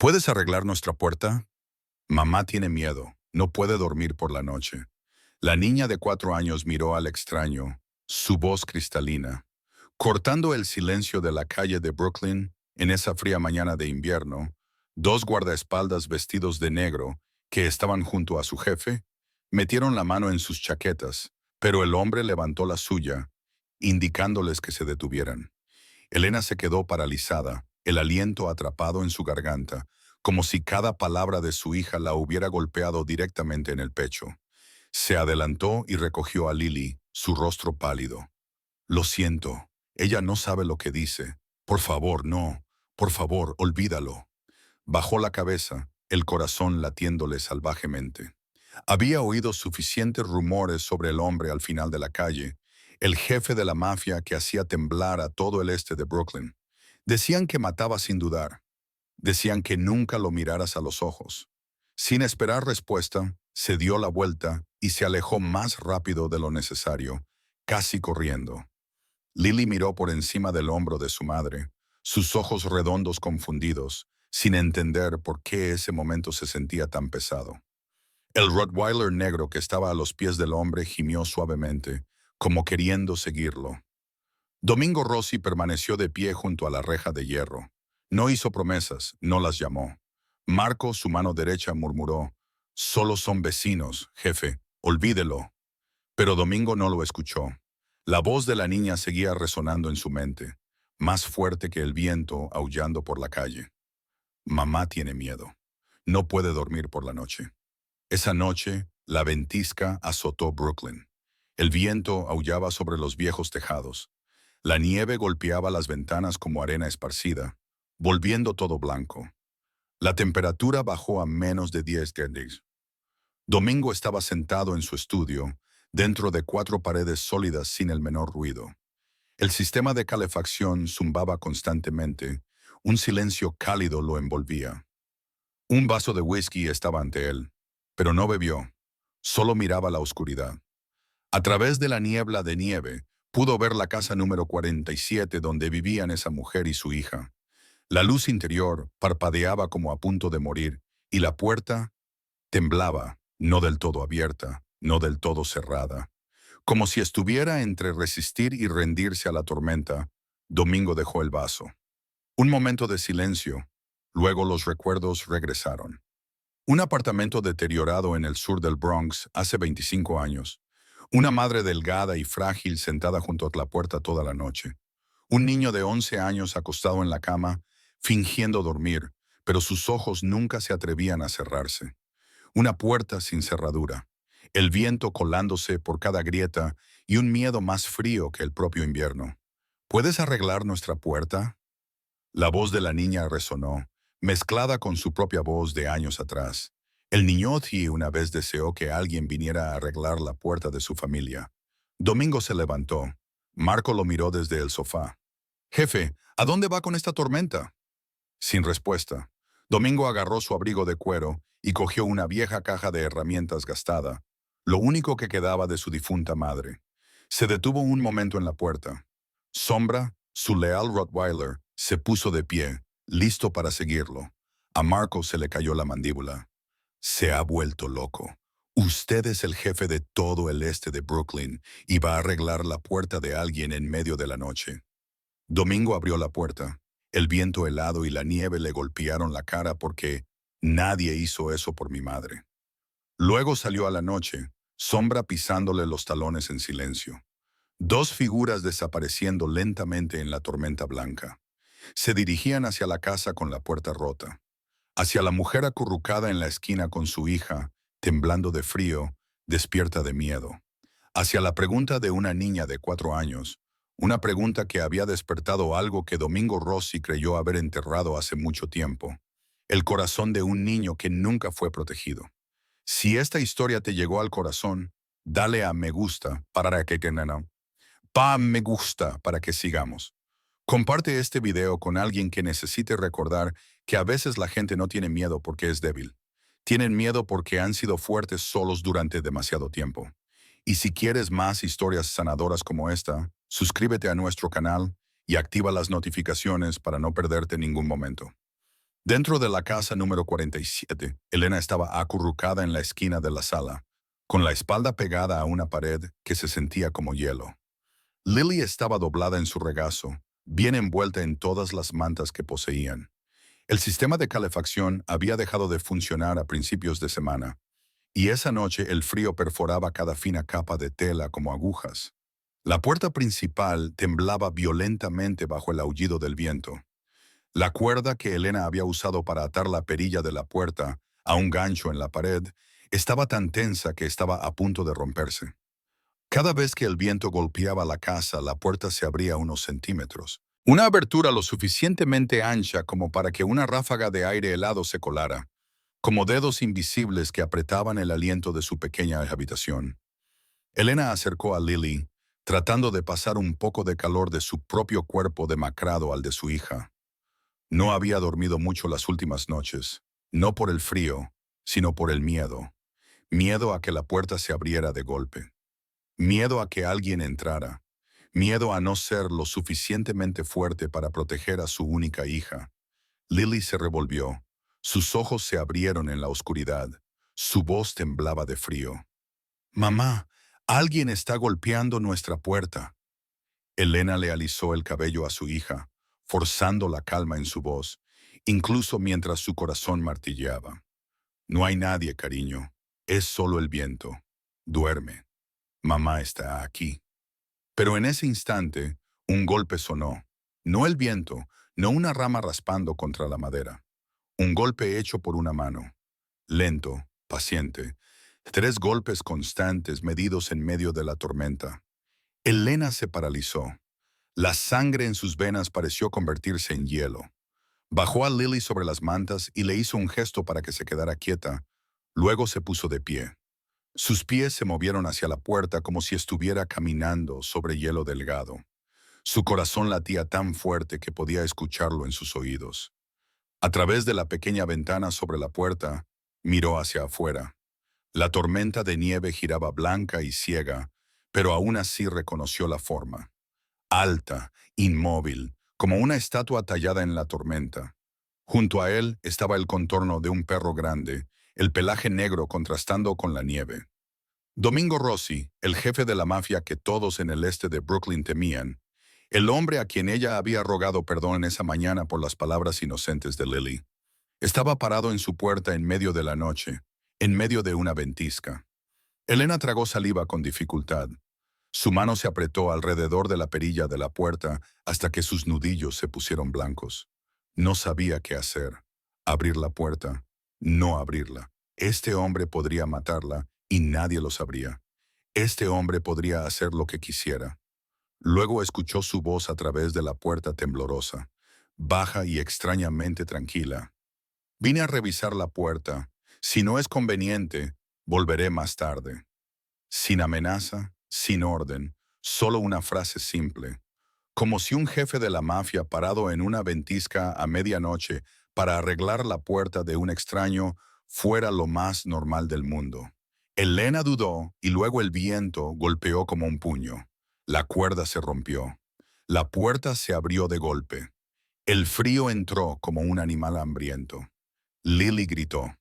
¿Puedes arreglar nuestra puerta? Mamá tiene miedo. No puede dormir por la noche. La niña de 4 años miró al extraño, su voz cristalina. Cortando el silencio de la calle de Brooklyn, en esa fría mañana de invierno, dos guardaespaldas vestidos de negro, que estaban junto a su jefe, metieron la mano en sus chaquetas, pero el hombre levantó la suya, indicándoles que se detuvieran. Elena se quedó paralizada, el aliento atrapado en su garganta, como si cada palabra de su hija la hubiera golpeado directamente en el pecho. Se adelantó y recogió a Lily, su rostro pálido. Lo siento, ella no sabe lo que dice. Por favor, no. Por favor, olvídalo. Bajó la cabeza, el corazón latiéndole salvajemente. Había oído suficientes rumores sobre el hombre al final de la calle, el jefe de la mafia que hacía temblar a todo el este de Brooklyn. Decían que mataba sin dudar. Decían que nunca lo miraras a los ojos. Sin esperar respuesta, se dio la vuelta y se alejó más rápido de lo necesario, casi corriendo. Lily miró por encima del hombro de su madre, sus ojos redondos confundidos, sin entender por qué ese momento se sentía tan pesado. El Rottweiler negro que estaba a los pies del hombre gimió suavemente, como queriendo seguirlo. Domingo Rossi permaneció de pie junto a la reja de hierro. No hizo promesas, no las llamó. Marco, su mano derecha, murmuró: «Solo son vecinos, jefe, olvídelo». Pero Domingo no lo escuchó. La voz de la niña seguía resonando en su mente, más fuerte que el viento aullando por la calle. Mamá tiene miedo. No puede dormir por la noche. Esa noche, la ventisca azotó Brooklyn. El viento aullaba sobre los viejos tejados. La nieve golpeaba las ventanas como arena esparcida, volviendo todo blanco. La temperatura bajó a menos de 10 grados. Domingo estaba sentado en su estudio, dentro de 4 paredes sólidas sin el menor ruido. El sistema de calefacción zumbaba constantemente, un silencio cálido lo envolvía. Un vaso de whisky estaba ante él, pero no bebió, solo miraba la oscuridad. A través de la niebla de nieve, pudo ver la casa número 47 donde vivían esa mujer y su hija. La luz interior parpadeaba como a punto de morir, y la puerta temblaba, no del todo abierta, no del todo cerrada. Como si estuviera entre resistir y rendirse a la tormenta, Domingo dejó el vaso. Un momento de silencio, luego los recuerdos regresaron. Un apartamento deteriorado en el sur del Bronx hace 25 años. Una madre delgada y frágil sentada junto a la puerta toda la noche. Un niño de 11 años acostado en la cama, fingiendo dormir, pero sus ojos nunca se atrevían a cerrarse. Una puerta sin cerradura, el viento colándose por cada grieta y un miedo más frío que el propio invierno. ¿Puedes arreglar nuestra puerta? La voz de la niña resonó, mezclada con su propia voz de años atrás. El niñotti una vez deseó que alguien viniera a arreglar la puerta de su familia. Domingo se levantó. Marco lo miró desde el sofá. «Jefe, ¿a dónde va con esta tormenta?» Sin respuesta, Domingo agarró su abrigo de cuero y cogió una vieja caja de herramientas gastada, lo único que quedaba de su difunta madre. Se detuvo un momento en la puerta. Sombra, su leal Rottweiler, se puso de pie, listo para seguirlo. A Marco se le cayó la mandíbula. «Se ha vuelto loco. Usted es el jefe de todo el este de Brooklyn y va a arreglar la puerta de alguien en medio de la noche». Domingo abrió la puerta. El viento helado y la nieve le golpearon la cara porque nadie hizo eso por mi madre. Luego salió a la noche, Sombra pisándole los talones en silencio. Dos figuras desapareciendo lentamente en la tormenta blanca. Se dirigían hacia la casa con la puerta rota. Hacia la mujer acurrucada en la esquina con su hija, temblando de frío, despierta de miedo. Hacia la pregunta de una niña de 4 años, una pregunta que había despertado algo que Domingo Rossi creyó haber enterrado hace mucho tiempo. El corazón de un niño que nunca fue protegido. Si esta historia te llegó al corazón, dale a me gusta para que me gusta para que sigamos. Comparte este video con alguien que necesite recordar que a veces la gente no tiene miedo porque es débil. Tienen miedo porque han sido fuertes solos durante demasiado tiempo. Y si quieres más historias sanadoras como esta, suscríbete a nuestro canal y activa las notificaciones para no perderte ningún momento. Dentro de la casa número 47, Elena estaba acurrucada en la esquina de la sala, con la espalda pegada a una pared que se sentía como hielo. Lily estaba doblada en su regazo, bien envuelta en todas las mantas que poseían. El sistema de calefacción había dejado de funcionar a principios de semana, y esa noche el frío perforaba cada fina capa de tela como agujas. La puerta principal temblaba violentamente bajo el aullido del viento. La cuerda que Elena había usado para atar la perilla de la puerta a un gancho en la pared estaba tan tensa que estaba a punto de romperse. Cada vez que el viento golpeaba la casa, la puerta se abría unos centímetros. Una abertura lo suficientemente ancha como para que una ráfaga de aire helado se colara, como dedos invisibles que apretaban el aliento de su pequeña habitación. Elena acercó a Lily, tratando de pasar un poco de calor de su propio cuerpo demacrado al de su hija. No había dormido mucho las últimas noches, no por el frío, sino por el miedo. Miedo a que la puerta se abriera de golpe. Miedo a que alguien entrara. Miedo a no ser lo suficientemente fuerte para proteger a su única hija. Lily se revolvió. Sus ojos se abrieron en la oscuridad. Su voz temblaba de frío. «Mamá, alguien está golpeando nuestra puerta». Elena le alisó el cabello a su hija, forzando la calma en su voz, incluso mientras su corazón martilleaba. «No hay nadie, cariño. Es solo el viento. Duerme. Mamá está aquí». Pero en ese instante, un golpe sonó. No el viento, no una rama raspando contra la madera. Un golpe hecho por una mano. Lento, paciente. 3 golpes constantes medidos en medio de la tormenta. Elena se paralizó. La sangre en sus venas pareció convertirse en hielo. Bajó a Lily sobre las mantas y le hizo un gesto para que se quedara quieta. Luego se puso de pie. Sus pies se movieron hacia la puerta como si estuviera caminando sobre hielo delgado. Su corazón latía tan fuerte que podía escucharlo en sus oídos. A través de la pequeña ventana sobre la puerta, miró hacia afuera. La tormenta de nieve giraba blanca y ciega, pero aún así reconoció la forma. Alta, inmóvil, como una estatua tallada en la tormenta. Junto a él estaba el contorno de un perro grande, el pelaje negro contrastando con la nieve. Domingo Rossi, el jefe de la mafia que todos en el este de Brooklyn temían, el hombre a quien ella había rogado perdón esa mañana por las palabras inocentes de Lily, estaba parado en su puerta en medio de la noche, en medio de una ventisca. Elena tragó saliva con dificultad. Su mano se apretó alrededor de la perilla de la puerta hasta que sus nudillos se pusieron blancos. No sabía qué hacer. Abrir la puerta. No abrirla. Este hombre podría matarla y nadie lo sabría. Este hombre podría hacer lo que quisiera. Luego escuchó su voz a través de la puerta temblorosa, baja y extrañamente tranquila. «Vine a revisar la puerta. Si no es conveniente, volveré más tarde». Sin amenaza, sin orden, solo una frase simple. Como si un jefe de la mafia parado en una ventisca a medianoche para arreglar la puerta de un extraño fuera lo más normal del mundo. Elena dudó y luego el viento golpeó como un puño. La cuerda se rompió. La puerta se abrió de golpe. El frío entró como un animal hambriento. Lily gritó.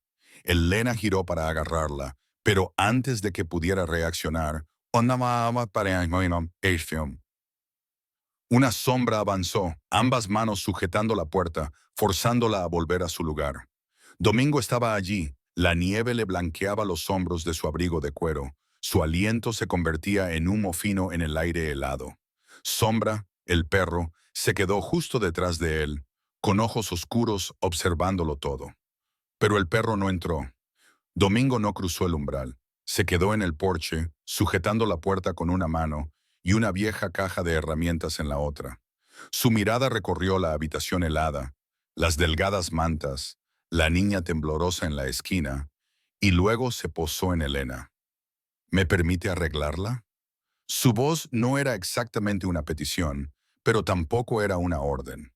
Elena giró para agarrarla, pero antes de que pudiera reaccionar, una sombra avanzó, ambas manos sujetando la puerta, forzándola a volver a su lugar. Domingo estaba allí. La nieve le blanqueaba los hombros de su abrigo de cuero. Su aliento se convertía en humo fino en el aire helado. Sombra, el perro, se quedó justo detrás de él, con ojos oscuros observándolo todo. Pero el perro no entró. Domingo no cruzó el umbral. Se quedó en el porche, sujetando la puerta con una mano y una vieja caja de herramientas en la otra. Su mirada recorrió la habitación helada, las delgadas mantas, la niña temblorosa en la esquina, y luego se posó en Elena. ¿Me permite arreglarla? Su voz no era exactamente una petición, pero tampoco era una orden.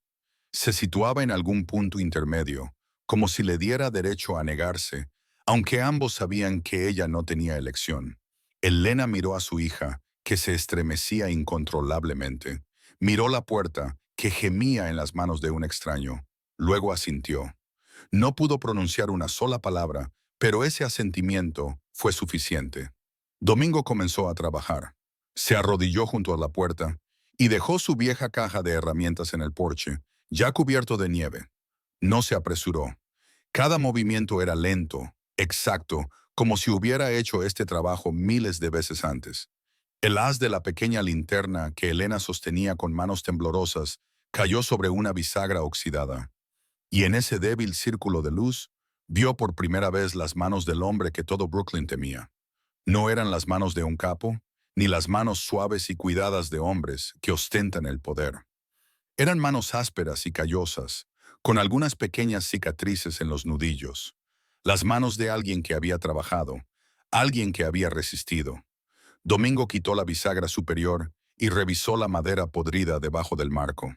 Se situaba en algún punto intermedio, como si le diera derecho a negarse, aunque ambos sabían que ella no tenía elección. Elena miró a su hija, que se estremecía incontrolablemente. Miró la puerta, que gemía en las manos de un extraño. Luego asintió. No pudo pronunciar una sola palabra, pero ese asentimiento fue suficiente. Domingo comenzó a trabajar. Se arrodilló junto a la puerta y dejó su vieja caja de herramientas en el porche, ya cubierto de nieve. No se apresuró. Cada movimiento era lento, exacto, como si hubiera hecho este trabajo miles de veces antes. El haz de la pequeña linterna que Elena sostenía con manos temblorosas cayó sobre una bisagra oxidada, y en ese débil círculo de luz vio por primera vez las manos del hombre que todo Brooklyn temía. No eran las manos de un capo, ni las manos suaves y cuidadas de hombres que ostentan el poder. Eran manos ásperas y callosas, con algunas pequeñas cicatrices en los nudillos. Las manos de alguien que había trabajado, alguien que había resistido. Domingo quitó la bisagra superior y revisó la madera podrida debajo del marco.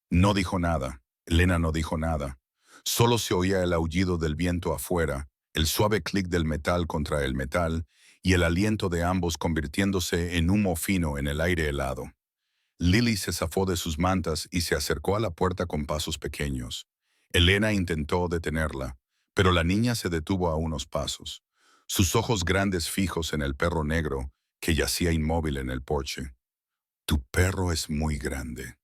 No dijo nada. Elena no dijo nada. Solo se oía el aullido del viento afuera, el suave clic del metal contra el metal y el aliento de ambos convirtiéndose en humo fino en el aire helado. Lily se zafó de sus mantas y se acercó a la puerta con pasos pequeños. Elena intentó detenerla, pero la niña se detuvo a unos pasos, sus ojos grandes fijos en el perro negro que yacía inmóvil en el porche. «Tu perro es muy grande».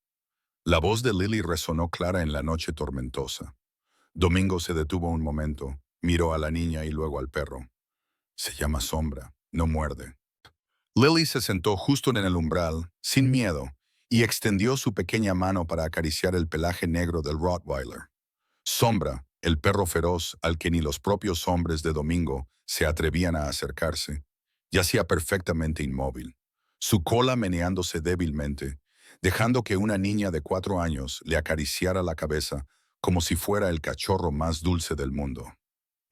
La voz de Lily resonó clara en la noche tormentosa. Domingo se detuvo un momento, miró a la niña y luego al perro. «Se llama Sombra, no muerde». Lily se sentó justo en el umbral, sin miedo, y extendió su pequeña mano para acariciar el pelaje negro del Rottweiler. Sombra, el perro feroz al que ni los propios hombres de Domingo se atrevían a acercarse, yacía perfectamente inmóvil, su cola meneándose débilmente, dejando que una niña de 4 años le acariciara la cabeza como si fuera el cachorro más dulce del mundo.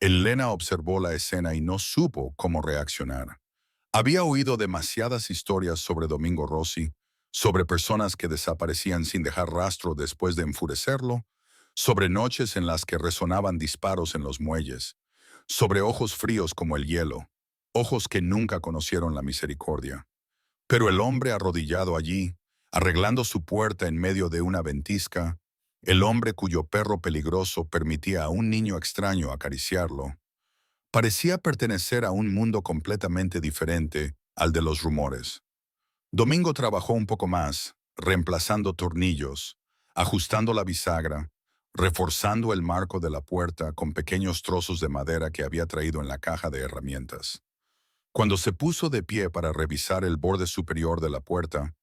Elena observó la escena y no supo cómo reaccionar. Había oído demasiadas historias sobre Domingo Rossi, sobre personas que desaparecían sin dejar rastro después de enfurecerlo, sobre noches en las que resonaban disparos en los muelles, sobre ojos fríos como el hielo, ojos que nunca conocieron la misericordia. Pero el hombre arrodillado allí, arreglando su puerta en medio de una ventisca, el hombre cuyo perro peligroso permitía a un niño extraño acariciarlo, parecía pertenecer a un mundo completamente diferente al de los rumores. Domingo trabajó un poco más, reemplazando tornillos, ajustando la bisagra, reforzando el marco de la puerta con pequeños trozos de madera que había traído en la caja de herramientas. Cuando se puso de pie para revisar el borde superior de la puerta,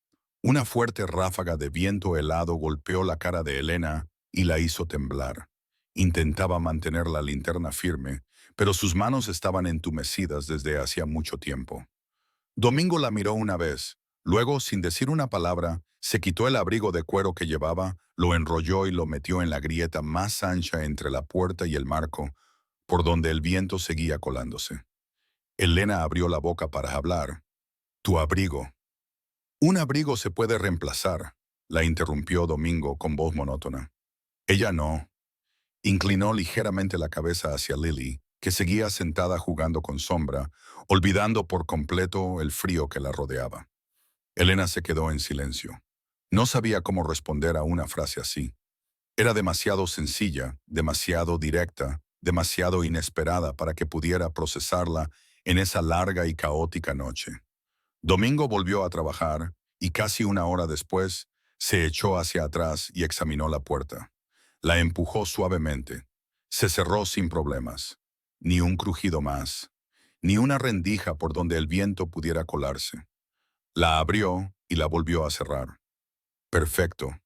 una fuerte ráfaga de viento helado golpeó la cara de Elena y la hizo temblar. Intentaba mantener la linterna firme, pero sus manos estaban entumecidas desde hacía mucho tiempo. Domingo la miró una vez, luego, sin decir una palabra, se quitó el abrigo de cuero que llevaba, lo enrolló y lo metió en la grieta más ancha entre la puerta y el marco, por donde el viento seguía colándose. Elena abrió la boca para hablar. «Tu abrigo». «Un abrigo se puede reemplazar», la interrumpió Domingo con voz monótona. Ella no. Inclinó ligeramente la cabeza hacia Lily, que seguía sentada jugando con Sombra, olvidando por completo el frío que la rodeaba. Elena se quedó en silencio. No sabía cómo responder a una frase así. Era demasiado sencilla, demasiado directa, demasiado inesperada para que pudiera procesarla en esa larga y caótica noche. Domingo volvió a trabajar y casi una hora después se echó hacia atrás y examinó la puerta. La empujó suavemente. Se cerró sin problemas. Ni un crujido más, ni una rendija por donde el viento pudiera colarse. La abrió y la volvió a cerrar. Perfecto.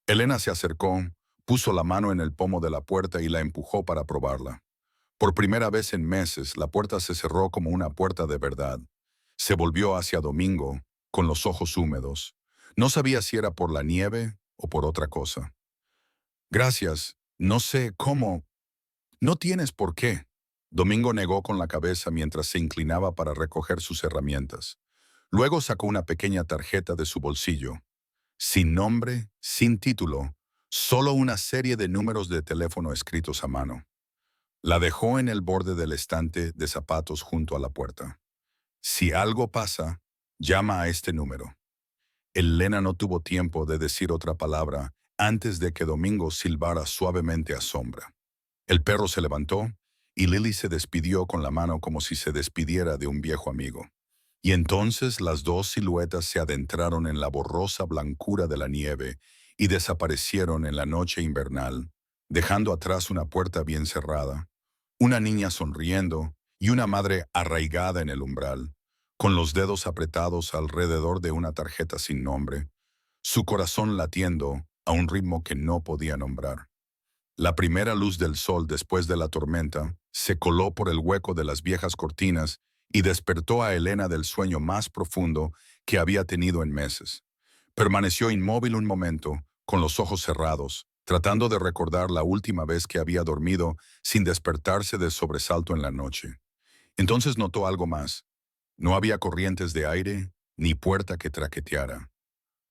Elena se acercó, puso la mano en el pomo de la puerta y la empujó para probarla. Por primera vez en meses, la puerta se cerró como una puerta de verdad. Se volvió hacia Domingo, con los ojos húmedos. No sabía si era por la nieve o por otra cosa. «Gracias. No sé cómo». «No tienes por qué». Domingo negó con la cabeza mientras se inclinaba para recoger sus herramientas. Luego sacó una pequeña tarjeta de su bolsillo. Sin nombre, sin título, solo una serie de números de teléfono escritos a mano. La dejó en el borde del estante de zapatos junto a la puerta. «Si algo pasa, llama a este número». Elena no tuvo tiempo de decir otra palabra antes de que Domingo silbara suavemente a Sombra. El perro se levantó y Lily se despidió con la mano como si se despidiera de un viejo amigo. Y entonces las dos siluetas se adentraron en la borrosa blancura de la nieve y desaparecieron en la noche invernal, dejando atrás una puerta bien cerrada, una niña sonriendo y una madre arraigada en el umbral, con los dedos apretados alrededor de una tarjeta sin nombre, su corazón latiendo a un ritmo que no podía nombrar. La primera luz del sol después de la tormenta se coló por el hueco de las viejas cortinas y despertó a Elena del sueño más profundo que había tenido en meses. Permaneció inmóvil un momento, con los ojos cerrados, tratando de recordar la última vez que había dormido sin despertarse de sobresalto en la noche. Entonces notó algo más. No había corrientes de aire ni puerta que traqueteara.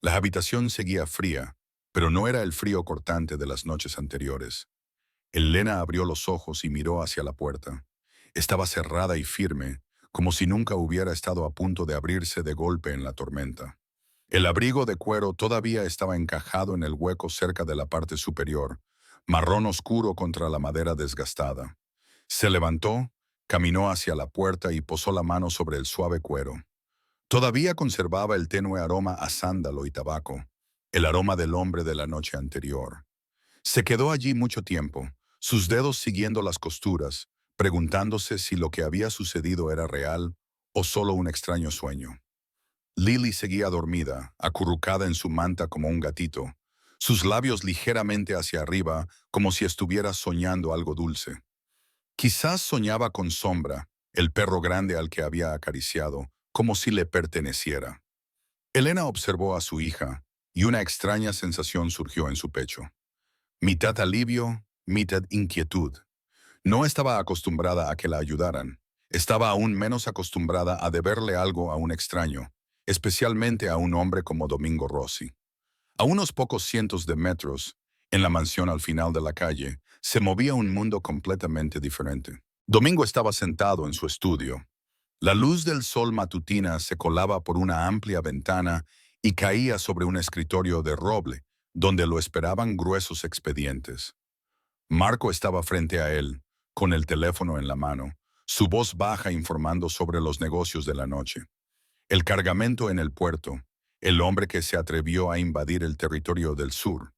La habitación seguía fría, pero no era el frío cortante de las noches anteriores. Elena abrió los ojos y miró hacia la puerta. Estaba cerrada y firme, como si nunca hubiera estado a punto de abrirse de golpe en la tormenta. El abrigo de cuero todavía estaba encajado en el hueco cerca de la parte superior, marrón oscuro contra la madera desgastada. Se levantó, caminó hacia la puerta y posó la mano sobre el suave cuero. Todavía conservaba el tenue aroma a sándalo y tabaco, el aroma del hombre de la noche anterior. Se quedó allí mucho tiempo, sus dedos siguiendo las costuras, preguntándose si lo que había sucedido era real o solo un extraño sueño. Lily seguía dormida, acurrucada en su manta como un gatito, sus labios ligeramente hacia arriba, como si estuviera soñando algo dulce. Quizás soñaba con Sombra, el perro grande al que había acariciado, como si le perteneciera. Elena observó a su hija, y una extraña sensación surgió en su pecho. Mitad alivio, mitad inquietud. No estaba acostumbrada a que la ayudaran. Estaba aún menos acostumbrada a deberle algo a un extraño, especialmente a un hombre como Domingo Rossi. A unos pocos cientos de metros, en la mansión al final de la calle, se movía un mundo completamente diferente. Domingo estaba sentado en su estudio. La luz del sol matutina se colaba por una amplia ventana y caía sobre un escritorio de roble, donde lo esperaban gruesos expedientes. Marco estaba frente a él, con el teléfono en la mano, su voz baja informando sobre los negocios de la noche. El cargamento en el puerto, el hombre que se atrevió a invadir el territorio del sur.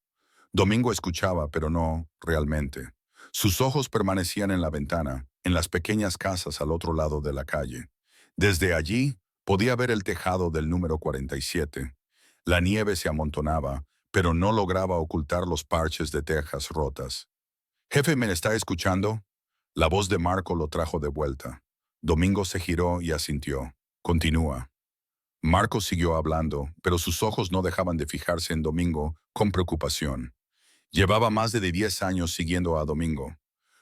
Domingo escuchaba, pero no realmente. Sus ojos permanecían en la ventana, en las pequeñas casas al otro lado de la calle. Desde allí podía ver el tejado del número 47. La nieve se amontonaba, pero no lograba ocultar los parches de tejas rotas. «Jefe, ¿me está escuchando?» La voz de Marco lo trajo de vuelta. Domingo se giró y asintió. «Continúa». Marco siguió hablando, pero sus ojos no dejaban de fijarse en Domingo con preocupación. Llevaba más de 10 años siguiendo a Domingo.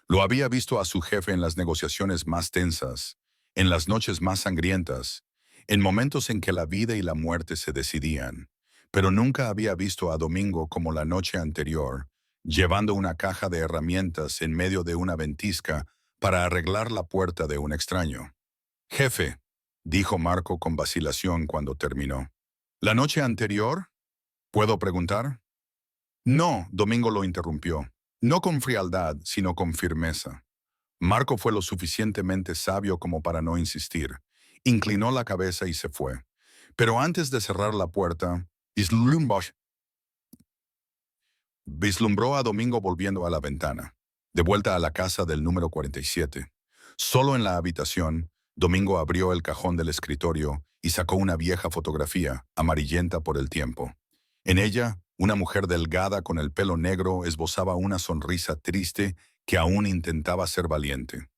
Lo había visto a su jefe en las negociaciones más tensas, en las noches más sangrientas, en momentos en que la vida y la muerte se decidían. Pero nunca había visto a Domingo como la noche anterior, llevando una caja de herramientas en medio de una ventisca para arreglar la puerta de un extraño. «Jefe», dijo Marco con vacilación cuando terminó. «¿La noche anterior? ¿Puedo preguntar?» «No», Domingo lo interrumpió. No con frialdad, sino con firmeza. Marco fue lo suficientemente sabio como para no insistir. Inclinó la cabeza y se fue. Pero antes de cerrar la puerta, vislumbró a Domingo volviendo a la ventana, de vuelta a la casa del número 47. Solo en la habitación, Domingo abrió el cajón del escritorio y sacó una vieja fotografía, amarillenta por el tiempo. En ella, una mujer delgada con el pelo negro esbozaba una sonrisa triste que aún intentaba ser valiente.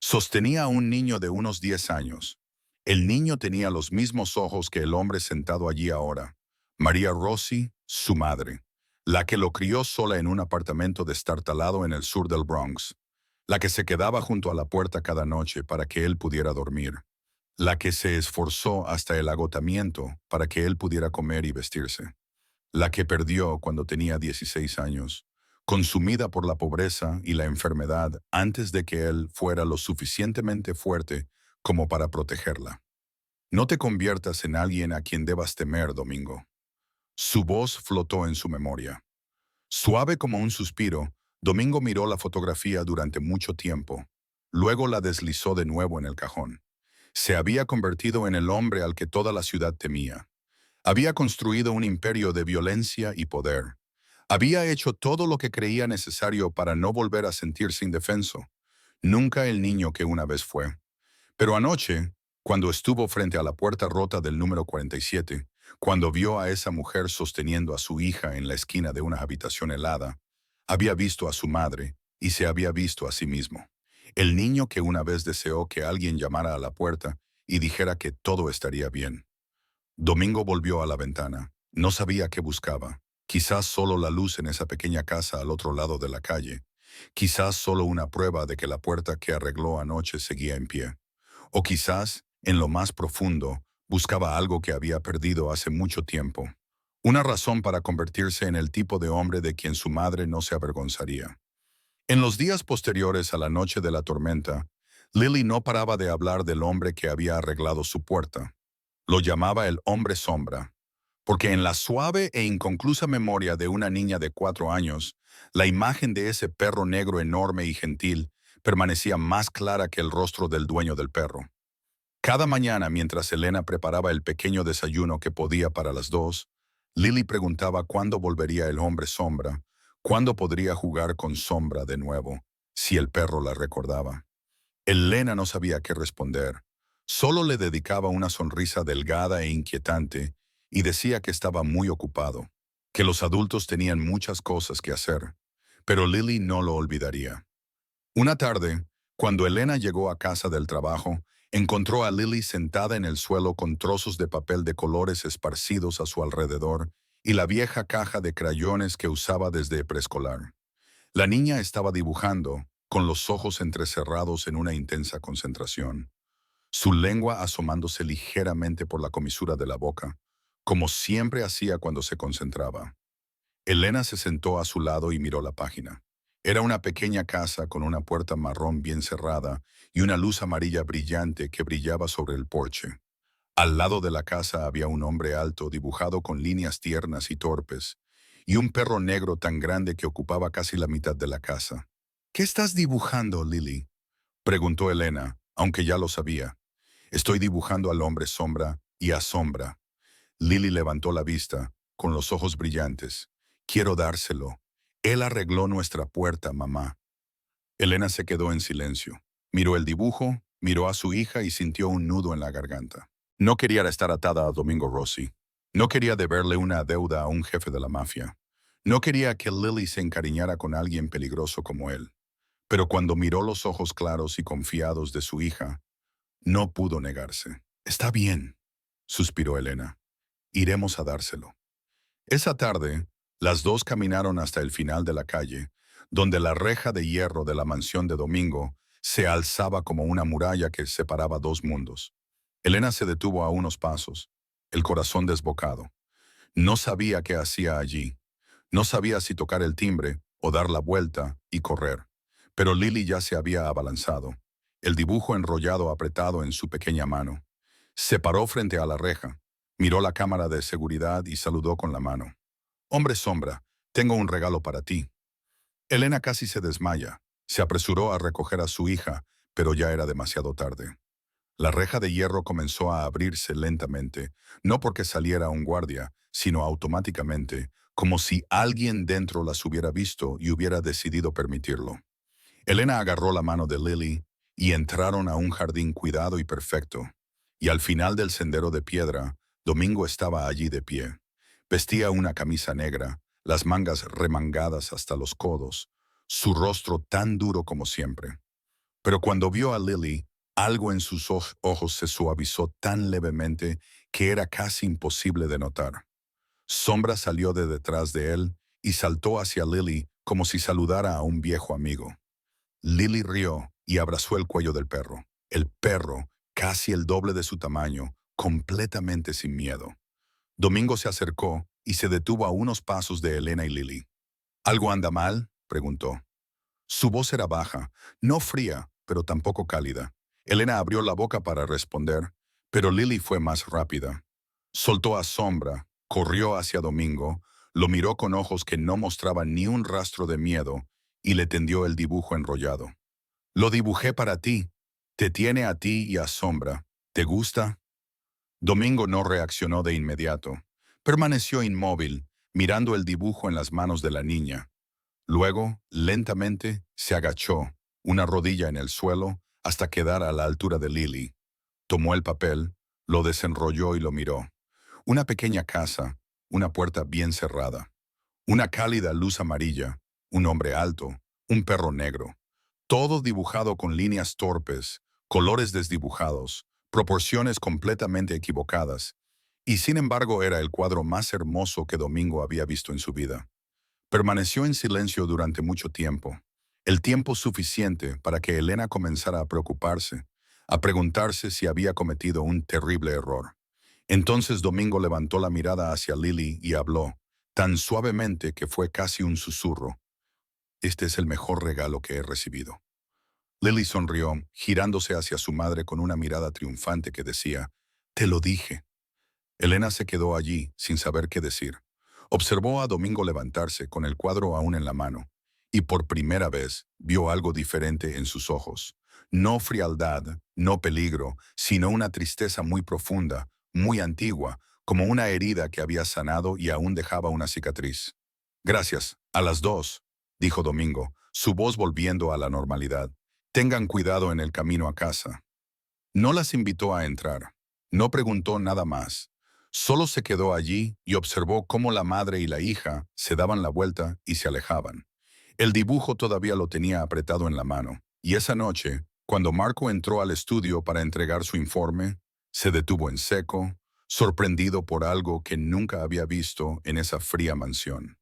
Sostenía a un niño de unos 10 años. El niño tenía los mismos ojos que el hombre sentado allí ahora. María Rossi, su madre, la que lo crió sola en un apartamento destartalado en el sur del Bronx, la que se quedaba junto a la puerta cada noche para que él pudiera dormir, la que se esforzó hasta el agotamiento para que él pudiera comer y vestirse, la que perdió cuando tenía 16 años, consumida por la pobreza y la enfermedad antes de que él fuera lo suficientemente fuerte como para protegerla. No te conviertas en alguien a quien debas temer, Domingo. Su voz flotó en su memoria. Suave como un suspiro, Domingo miró la fotografía durante mucho tiempo. Luego la deslizó de nuevo en el cajón. Se había convertido en el hombre al que toda la ciudad temía. Había construido un imperio de violencia y poder. Había hecho todo lo que creía necesario para no volver a sentirse indefenso. Nunca el niño que una vez fue. Pero anoche, cuando estuvo frente a la puerta rota del número 47, cuando vio a esa mujer sosteniendo a su hija en la esquina de una habitación helada, había visto a su madre y se había visto a sí mismo. El niño que una vez deseó que alguien llamara a la puerta y dijera que todo estaría bien. Domingo volvió a la ventana. No sabía qué buscaba. Quizás solo la luz en esa pequeña casa al otro lado de la calle. Quizás solo una prueba de que la puerta que arregló anoche seguía en pie. O quizás, en lo más profundo, buscaba algo que había perdido hace mucho tiempo. Una razón para convertirse en el tipo de hombre de quien su madre no se avergonzaría. En los días posteriores a la noche de la tormenta, Lily no paraba de hablar del hombre que había arreglado su puerta. Lo llamaba el hombre sombra, porque en la suave e inconclusa memoria de una niña de 4 años, la imagen de ese perro negro enorme y gentil permanecía más clara que el rostro del dueño del perro. Cada mañana, mientras Elena preparaba el pequeño desayuno que podía para las dos, Lily preguntaba cuándo volvería el hombre sombra, cuándo podría jugar con sombra de nuevo, si el perro la recordaba. Elena no sabía qué responder. Solo le dedicaba una sonrisa delgada e inquietante y decía que estaba muy ocupado, que los adultos tenían muchas cosas que hacer, pero Lily no lo olvidaría. Una tarde, cuando Elena llegó a casa del trabajo, encontró a Lily sentada en el suelo con trozos de papel de colores esparcidos a su alrededor y la vieja caja de crayones que usaba desde preescolar. La niña estaba dibujando, con los ojos entrecerrados en una intensa concentración, su lengua asomándose ligeramente por la comisura de la boca, como siempre hacía cuando se concentraba. Elena se sentó a su lado y miró la página. Era una pequeña casa con una puerta marrón bien cerrada y una luz amarilla brillante que brillaba sobre el porche. Al lado de la casa había un hombre alto dibujado con líneas tiernas y torpes, y un perro negro tan grande que ocupaba casi la mitad de la casa. ¿Qué estás dibujando, Lily?, preguntó Elena, aunque ya lo sabía. Estoy dibujando al hombre sombra y a sombra. Lily levantó la vista, con los ojos brillantes. Quiero dárselo. Él arregló nuestra puerta, mamá. Elena se quedó en silencio. Miró el dibujo, miró a su hija y sintió un nudo en la garganta. No quería estar atada a Domingo Rossi. No quería deberle una deuda a un jefe de la mafia. No quería que Lily se encariñara con alguien peligroso como él. Pero cuando miró los ojos claros y confiados de su hija, no pudo negarse. Está bien, suspiró Elena. Iremos a dárselo. Esa tarde, las dos caminaron hasta el final de la calle, donde la reja de hierro de la mansión de Domingo se alzaba como una muralla que separaba dos mundos. Elena se detuvo a unos pasos, el corazón desbocado. No sabía qué hacía allí. No sabía si tocar el timbre o dar la vuelta y correr. Pero Lily ya se había abalanzado, el dibujo enrollado apretado en su pequeña mano. Se paró frente a la reja, miró la cámara de seguridad y saludó con la mano. Hombre sombra, tengo un regalo para ti. Elena casi se desmaya. Se apresuró a recoger a su hija, pero ya era demasiado tarde. La reja de hierro comenzó a abrirse lentamente, no porque saliera un guardia, sino automáticamente, como si alguien dentro las hubiera visto y hubiera decidido permitirlo. Elena agarró la mano de Lily y entraron a un jardín cuidado y perfecto. Y al final del sendero de piedra, Domingo estaba allí de pie. Vestía una camisa negra, las mangas remangadas hasta los codos, su rostro tan duro como siempre. Pero cuando vio a Lily, algo en sus ojos se suavizó tan levemente que era casi imposible de notar. Sombra salió de detrás de él y saltó hacia Lily como si saludara a un viejo amigo. Lily rió y abrazó el cuello del perro. El perro, casi el doble de su tamaño, completamente sin miedo. Domingo se acercó y se detuvo a unos pasos de Elena y Lily. ¿Algo anda mal?, preguntó. Su voz era baja, no fría, pero tampoco cálida. Elena abrió la boca para responder, pero Lily fue más rápida. Soltó a Sombra, corrió hacia Domingo, lo miró con ojos que no mostraban ni un rastro de miedo y le tendió el dibujo enrollado. Lo dibujé para ti. Te tiene a ti y a Sombra. ¿Te gusta? Domingo no reaccionó de inmediato. Permaneció inmóvil, mirando el dibujo en las manos de la niña. Luego, lentamente, se agachó, una rodilla en el suelo, hasta quedar a la altura de Lily. Tomó el papel, lo desenrolló y lo miró. Una pequeña casa, una puerta bien cerrada. Una cálida luz amarilla, un hombre alto, un perro negro. Todo dibujado con líneas torpes, colores desdibujados, proporciones completamente equivocadas. Y sin embargo era el cuadro más hermoso que Domingo había visto en su vida. Permaneció en silencio durante mucho tiempo, el tiempo suficiente para que Elena comenzara a preocuparse, a preguntarse si había cometido un terrible error. Entonces Domingo levantó la mirada hacia Lily y habló, tan suavemente que fue casi un susurro. Este es el mejor regalo que he recibido. Lily sonrió, girándose hacia su madre con una mirada triunfante que decía, «Te lo dije». Elena se quedó allí, sin saber qué decir. Observó a Domingo levantarse con el cuadro aún en la mano, y por primera vez vio algo diferente en sus ojos. No frialdad, no peligro, sino una tristeza muy profunda, muy antigua, como una herida que había sanado y aún dejaba una cicatriz. «Gracias, a las dos», dijo Domingo, su voz volviendo a la normalidad. «Tengan cuidado en el camino a casa». No las invitó a entrar. No preguntó nada más. Solo se quedó allí y observó cómo la madre y la hija se daban la vuelta y se alejaban. El dibujo todavía lo tenía apretado en la mano, y esa noche, cuando Marco entró al estudio para entregar su informe, se detuvo en seco, sorprendido por algo que nunca había visto en esa fría mansión.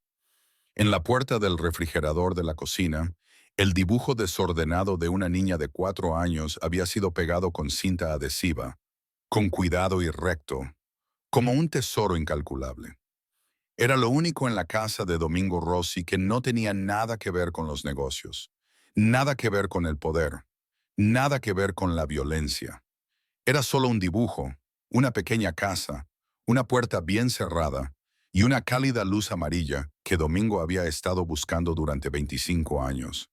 En la puerta del refrigerador de la cocina, el dibujo desordenado de una niña de 4 años había sido pegado con cinta adhesiva, con cuidado y recto, como un tesoro incalculable. Era lo único en la casa de Domingo Rossi que no tenía nada que ver con los negocios, nada que ver con el poder, nada que ver con la violencia. Era solo un dibujo, una pequeña casa, una puerta bien cerrada y una cálida luz amarilla que Domingo había estado buscando durante 25 años.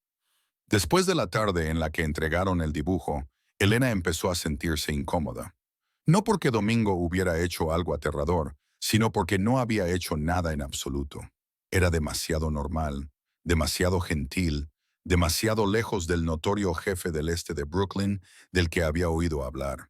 Después de la tarde en la que entregaron el dibujo, Elena empezó a sentirse incómoda. No porque Domingo hubiera hecho algo aterrador, sino porque no había hecho nada en absoluto. Era demasiado normal, demasiado gentil, demasiado lejos del notorio jefe del este de Brooklyn del que había oído hablar.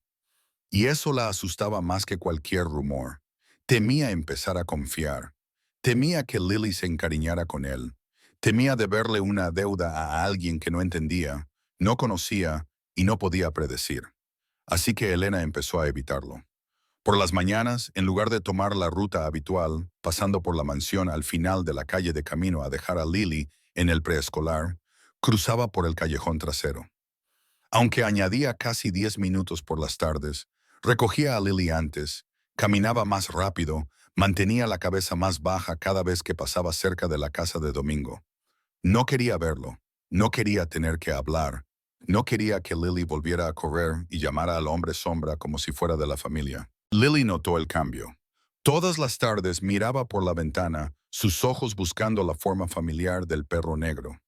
Y eso la asustaba más que cualquier rumor. Temía empezar a confiar. Temía que Lily se encariñara con él. Temía deberle una deuda a alguien que no entendía, no conocía y no podía predecir. Así que Elena empezó a evitarlo. Por las mañanas, en lugar de tomar la ruta habitual, pasando por la mansión al final de la calle de camino a dejar a Lily en el preescolar, cruzaba por el callejón trasero. Aunque añadía casi 10 minutos por las tardes, recogía a Lily antes, caminaba más rápido, mantenía la cabeza más baja cada vez que pasaba cerca de la casa de Domingo. No quería verlo, no quería tener que hablar, no quería que Lily volviera a correr y llamara al hombre sombra como si fuera de la familia. Lily notó el cambio. Todas las tardes miraba por la ventana, sus ojos buscando la forma familiar del perro negro.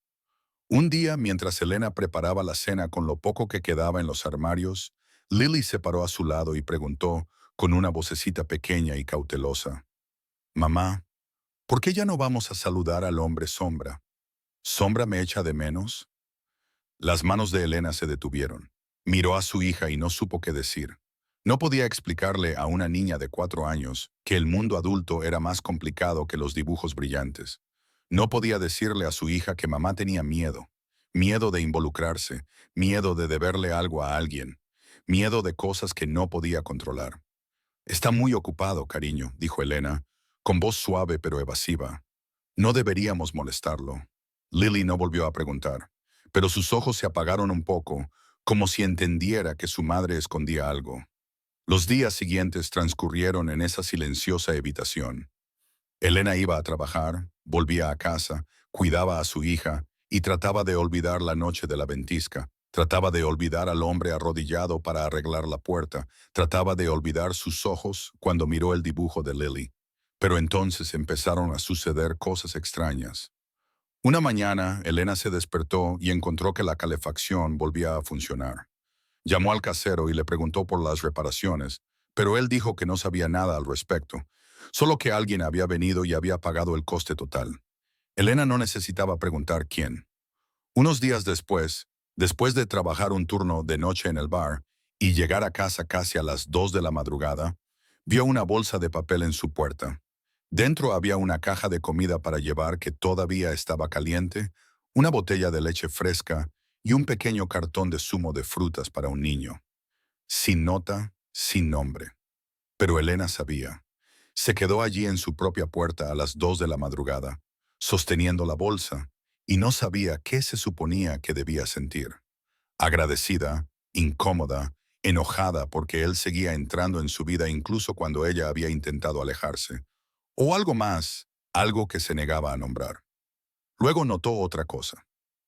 Un día, mientras Elena preparaba la cena con lo poco que quedaba en los armarios, Lily se paró a su lado y preguntó, con una vocecita pequeña y cautelosa, «Mamá, ¿por qué ya no vamos a saludar al hombre sombra? ¿Sombra me echa de menos?» Las manos de Elena se detuvieron. Miró a su hija y no supo qué decir. No podía explicarle a una niña de 4 años que el mundo adulto era más complicado que los dibujos brillantes. No podía decirle a su hija que mamá tenía miedo. Miedo de involucrarse, miedo de deberle algo a alguien, miedo de cosas que no podía controlar. «Está muy ocupado, cariño», dijo Elena, con voz suave pero evasiva. «No deberíamos molestarlo». Lily no volvió a preguntar, pero sus ojos se apagaron un poco, como si entendiera que su madre escondía algo. Los días siguientes transcurrieron en esa silenciosa evitación. Elena iba a trabajar, volvía a casa, cuidaba a su hija y trataba de olvidar la noche de la ventisca. Trataba de olvidar al hombre arrodillado para arreglar la puerta. Trataba de olvidar sus ojos cuando miró el dibujo de Lily. Pero entonces empezaron a suceder cosas extrañas. Una mañana, Elena se despertó y encontró que la calefacción volvía a funcionar. Llamó al casero y le preguntó por las reparaciones, pero él dijo que no sabía nada al respecto, solo que alguien había venido y había pagado el coste total. Elena no necesitaba preguntar quién. Unos días después de trabajar un turno de noche en el bar y llegar a casa casi a las 2 de la madrugada, vio una bolsa de papel en su puerta. Dentro había una caja de comida para llevar que todavía estaba caliente, una botella de leche fresca y un pequeño cartón de zumo de frutas para un niño. Sin nota, sin nombre. Pero Elena sabía. Se quedó allí en su propia puerta a las 2 de la madrugada, sosteniendo la bolsa, y no sabía qué se suponía que debía sentir. Agradecida, incómoda, enojada porque él seguía entrando en su vida incluso cuando ella había intentado alejarse. O algo más, algo que se negaba a nombrar. Luego notó otra cosa.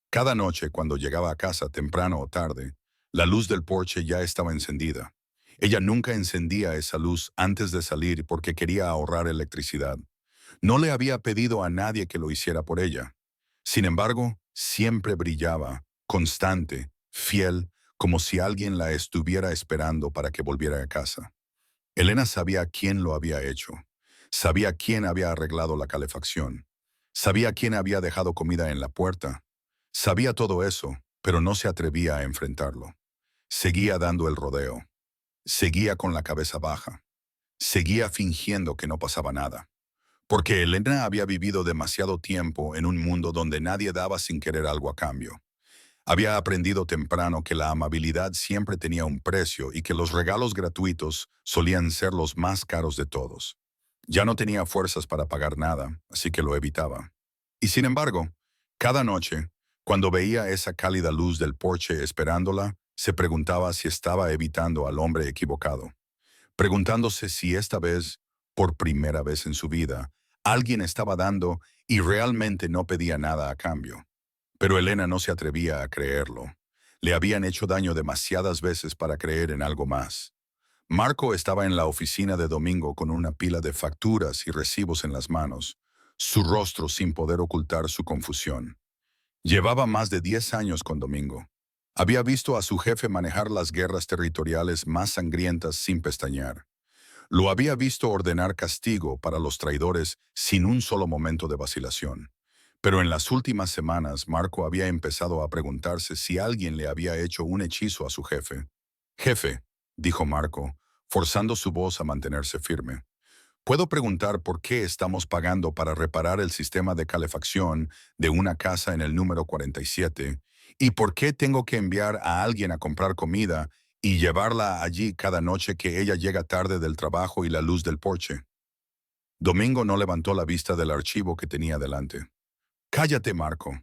Cada noche, cuando llegaba a casa temprano o tarde, la luz del porche ya estaba encendida. Ella nunca encendía esa luz antes de salir porque quería ahorrar electricidad. No le había pedido a nadie que lo hiciera por ella. Sin embargo, siempre brillaba, constante, fiel, como si alguien la estuviera esperando para que volviera a casa. Elena sabía quién lo había hecho. Sabía quién había arreglado la calefacción. Sabía quién había dejado comida en la puerta. Sabía todo eso, pero no se atrevía a enfrentarlo. Seguía dando el rodeo. Seguía con la cabeza baja. Seguía fingiendo que no pasaba nada. Porque Elena había vivido demasiado tiempo en un mundo donde nadie daba sin querer algo a cambio. Había aprendido temprano que la amabilidad siempre tenía un precio y que los regalos gratuitos solían ser los más caros de todos. Ya no tenía fuerzas para pagar nada, así que lo evitaba. Y sin embargo, cada noche, cuando veía esa cálida luz del porche esperándola, se preguntaba si estaba evitando al hombre equivocado, preguntándose si esta vez, por primera vez en su vida, alguien estaba dando y realmente no pedía nada a cambio. Pero Elena no se atrevía a creerlo. Le habían hecho daño demasiadas veces para creer en algo más. Marco estaba en la oficina de Domingo con una pila de facturas y recibos en las manos, su rostro sin poder ocultar su confusión. Llevaba más de 10 años con Domingo. Había visto a su jefe manejar las guerras territoriales más sangrientas sin pestañear. Lo había visto ordenar castigo para los traidores sin un solo momento de vacilación. Pero en las últimas semanas, Marco había empezado a preguntarse si alguien le había hecho un hechizo a su jefe. Jefe, dijo Marco, forzando su voz a mantenerse firme. ¿Puedo preguntar por qué estamos pagando para reparar el sistema de calefacción de una casa en el número 47? ¿Y por qué tengo que enviar a alguien a comprar comida y llevarla allí cada noche que ella llega tarde del trabajo y la luz del porche? Domingo no levantó la vista del archivo que tenía delante. Cállate, Marco.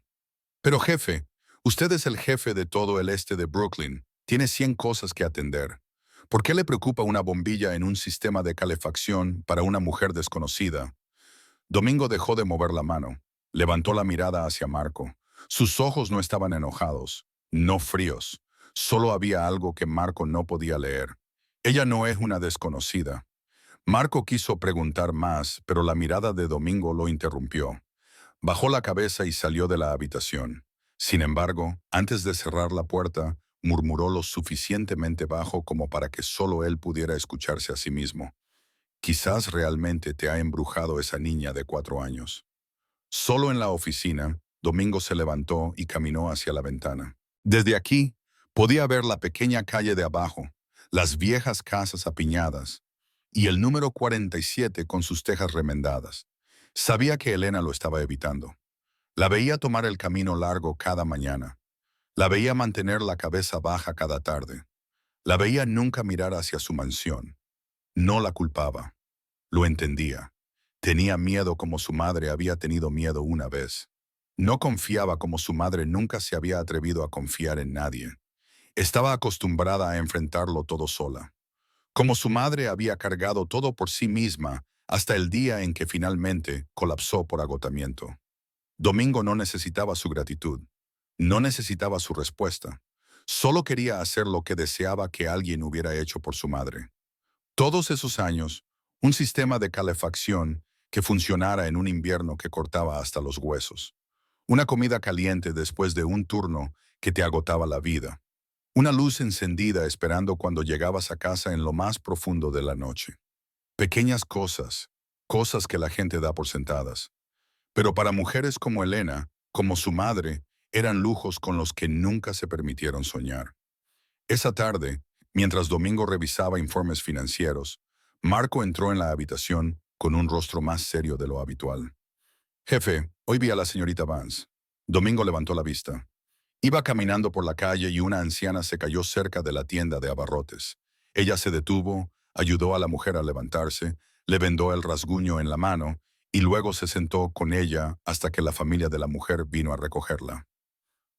Pero jefe, usted es el jefe de todo el este de Brooklyn. Tiene 100 cosas que atender. ¿Por qué le preocupa una bombilla en un sistema de calefacción para una mujer desconocida? Domingo dejó de mover la mano. Levantó la mirada hacia Marco. Sus ojos no estaban enojados, no fríos. Solo había algo que Marco no podía leer. Ella no es una desconocida. Marco quiso preguntar más, pero la mirada de Domingo lo interrumpió. Bajó la cabeza y salió de la habitación. Sin embargo, antes de cerrar la puerta, murmuró lo suficientemente bajo como para que solo él pudiera escucharse a sí mismo. Quizás realmente te ha embrujado esa niña de 4 años. Solo en la oficina, Domingo se levantó y caminó hacia la ventana. Desde aquí, podía ver la pequeña calle de abajo, las viejas casas apiñadas y el número 47 con sus tejas remendadas. Sabía que Elena lo estaba evitando. La veía tomar el camino largo cada mañana. La veía mantener la cabeza baja cada tarde. La veía nunca mirar hacia su mansión. No la culpaba. Lo entendía. Tenía miedo como su madre había tenido miedo una vez. No confiaba como su madre nunca se había atrevido a confiar en nadie. Estaba acostumbrada a enfrentarlo todo sola. Como su madre había cargado todo por sí misma hasta el día en que finalmente colapsó por agotamiento. Domingo no necesitaba su gratitud. No necesitaba su respuesta. Solo quería hacer lo que deseaba que alguien hubiera hecho por su madre. Todos esos años, un sistema de calefacción que funcionara en un invierno que cortaba hasta los huesos. Una comida caliente después de un turno que te agotaba la vida. Una luz encendida esperando cuando llegabas a casa en lo más profundo de la noche. Pequeñas cosas, cosas que la gente da por sentadas. Pero para mujeres como Elena, como su madre, eran lujos con los que nunca se permitieron soñar. Esa tarde, mientras Domingo revisaba informes financieros, Marco entró en la habitación con un rostro más serio de lo habitual. Jefe, hoy vi a la señorita Vance. Domingo levantó la vista. Iba caminando por la calle y una anciana se cayó cerca de la tienda de abarrotes. Ella se detuvo, ayudó a la mujer a levantarse, le vendó el rasguño en la mano y luego se sentó con ella hasta que la familia de la mujer vino a recogerla.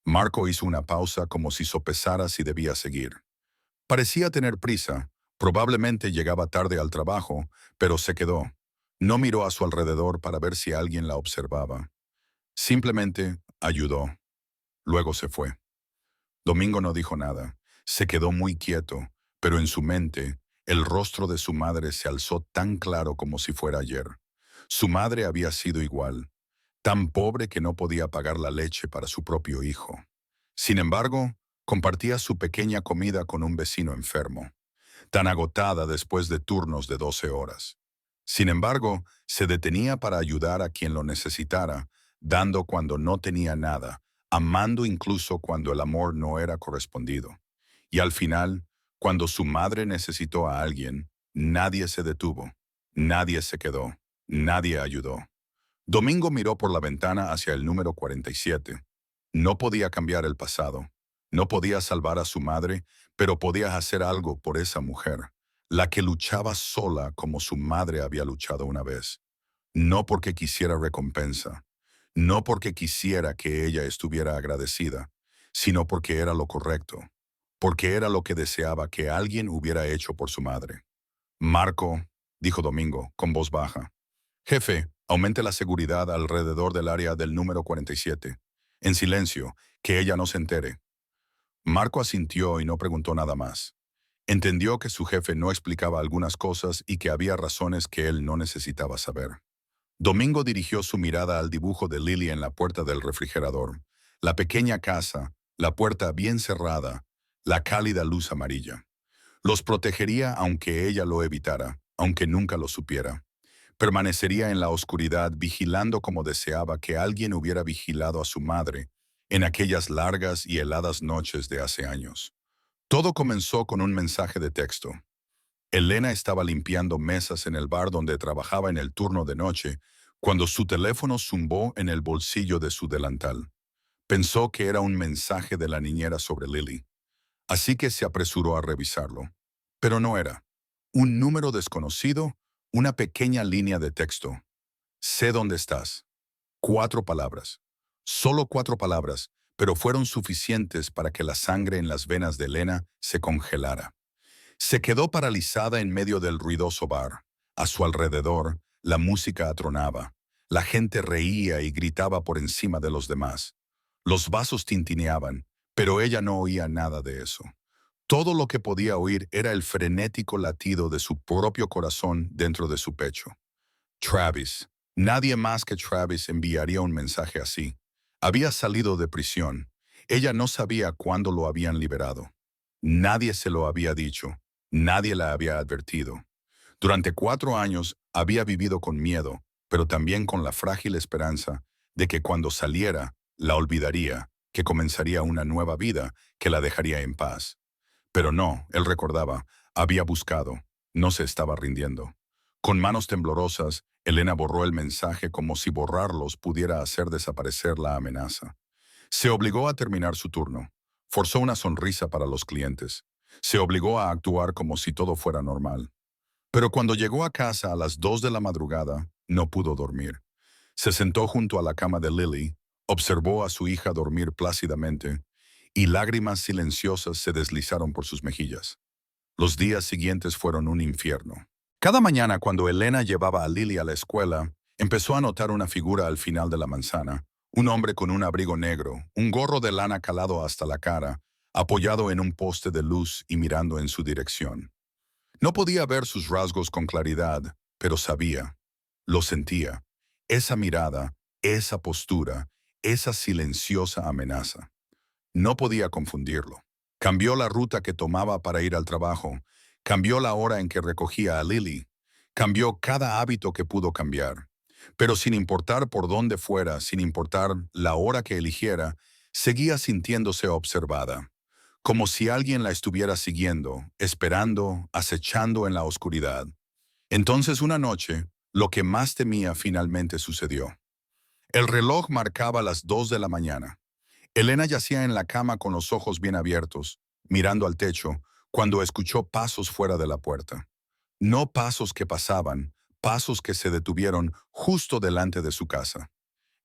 Marco hizo una pausa como si sopesara si debía seguir. Parecía tener prisa, probablemente llegaba tarde al trabajo, pero se quedó. No miró a su alrededor para ver si alguien la observaba. Simplemente ayudó. Luego se fue. Domingo no dijo nada. Se quedó muy quieto, pero en su mente, el rostro de su madre se alzó tan claro como si fuera ayer. Su madre había sido igual, tan pobre que no podía pagar la leche para su propio hijo. Sin embargo, compartía su pequeña comida con un vecino enfermo, tan agotada después de turnos de 12 horas. Sin embargo, se detenía para ayudar a quien lo necesitara, dando cuando no tenía nada, amando incluso cuando el amor no era correspondido. Y al final, cuando su madre necesitó a alguien, nadie se detuvo, nadie se quedó, nadie ayudó. Domingo miró por la ventana hacia el número 47. No podía cambiar el pasado, no podía salvar a su madre, pero podía hacer algo por esa mujer, la que luchaba sola como su madre había luchado una vez. No porque quisiera recompensa, no porque quisiera que ella estuviera agradecida, sino porque era lo correcto, porque era lo que deseaba que alguien hubiera hecho por su madre. Marco, dijo Domingo, con voz baja. Jefe, aumente la seguridad alrededor del área del número 47. En silencio, que ella no se entere. Marco asintió y no preguntó nada más. Entendió que su jefe no explicaba algunas cosas y que había razones que él no necesitaba saber. Domingo dirigió su mirada al dibujo de Lily en la puerta del refrigerador. La pequeña casa, la puerta bien cerrada, la cálida luz amarilla. Los protegería aunque ella lo evitara, aunque nunca lo supiera. Permanecería en la oscuridad vigilando como deseaba que alguien hubiera vigilado a su madre en aquellas largas y heladas noches de hace años. Todo comenzó con un mensaje de texto. Elena estaba limpiando mesas en el bar donde trabajaba en el turno de noche cuando su teléfono zumbó en el bolsillo de su delantal. Pensó que era un mensaje de la niñera sobre Lily, así que se apresuró a revisarlo. Pero no era. Un número desconocido, una pequeña línea de texto. Sé dónde estás. 4 palabras. Solo 4 palabras, pero fueron suficientes para que la sangre en las venas de Elena se congelara. Se quedó paralizada en medio del ruidoso bar. A su alrededor, la música atronaba. La gente reía y gritaba por encima de los demás. Los vasos tintineaban, pero ella no oía nada de eso. Todo lo que podía oír era el frenético latido de su propio corazón dentro de su pecho. Travis. Nadie más que Travis enviaría un mensaje así. Había salido de prisión. Ella no sabía cuándo lo habían liberado. Nadie se lo había dicho. Nadie la había advertido. Durante 4 años había vivido con miedo, pero también con la frágil esperanza de que cuando saliera, la olvidaría, que comenzaría una nueva vida que la dejaría en paz. Pero no, él recordaba, había buscado, no se estaba rindiendo. Con manos temblorosas, Elena borró el mensaje como si borrarlos pudiera hacer desaparecer la amenaza. Se obligó a terminar su turno. Forzó una sonrisa para los clientes. Se obligó a actuar como si todo fuera normal. Pero cuando llegó a casa a las 2 de la madrugada, no pudo dormir. Se sentó junto a la cama de Lily, observó a su hija dormir plácidamente, y lágrimas silenciosas se deslizaron por sus mejillas. Los días siguientes fueron un infierno. Cada mañana cuando Elena llevaba a Lily a la escuela, empezó a notar una figura al final de la manzana, un hombre con un abrigo negro, un gorro de lana calado hasta la cara, apoyado en un poste de luz y mirando en su dirección. No podía ver sus rasgos con claridad, pero sabía, lo sentía. Esa mirada, esa postura, esa silenciosa amenaza. No podía confundirlo. Cambió la ruta que tomaba para ir al trabajo, cambió la hora en que recogía a Lily, cambió cada hábito que pudo cambiar. Pero sin importar por dónde fuera, sin importar la hora que eligiera, seguía sintiéndose observada, como si alguien la estuviera siguiendo, esperando, acechando en la oscuridad. Entonces una noche, lo que más temía finalmente sucedió. El reloj marcaba las 2 de la mañana. Elena yacía en la cama con los ojos bien abiertos, mirando al techo, cuando escuchó pasos fuera de la puerta. No pasos que pasaban, pasos que se detuvieron justo delante de su casa.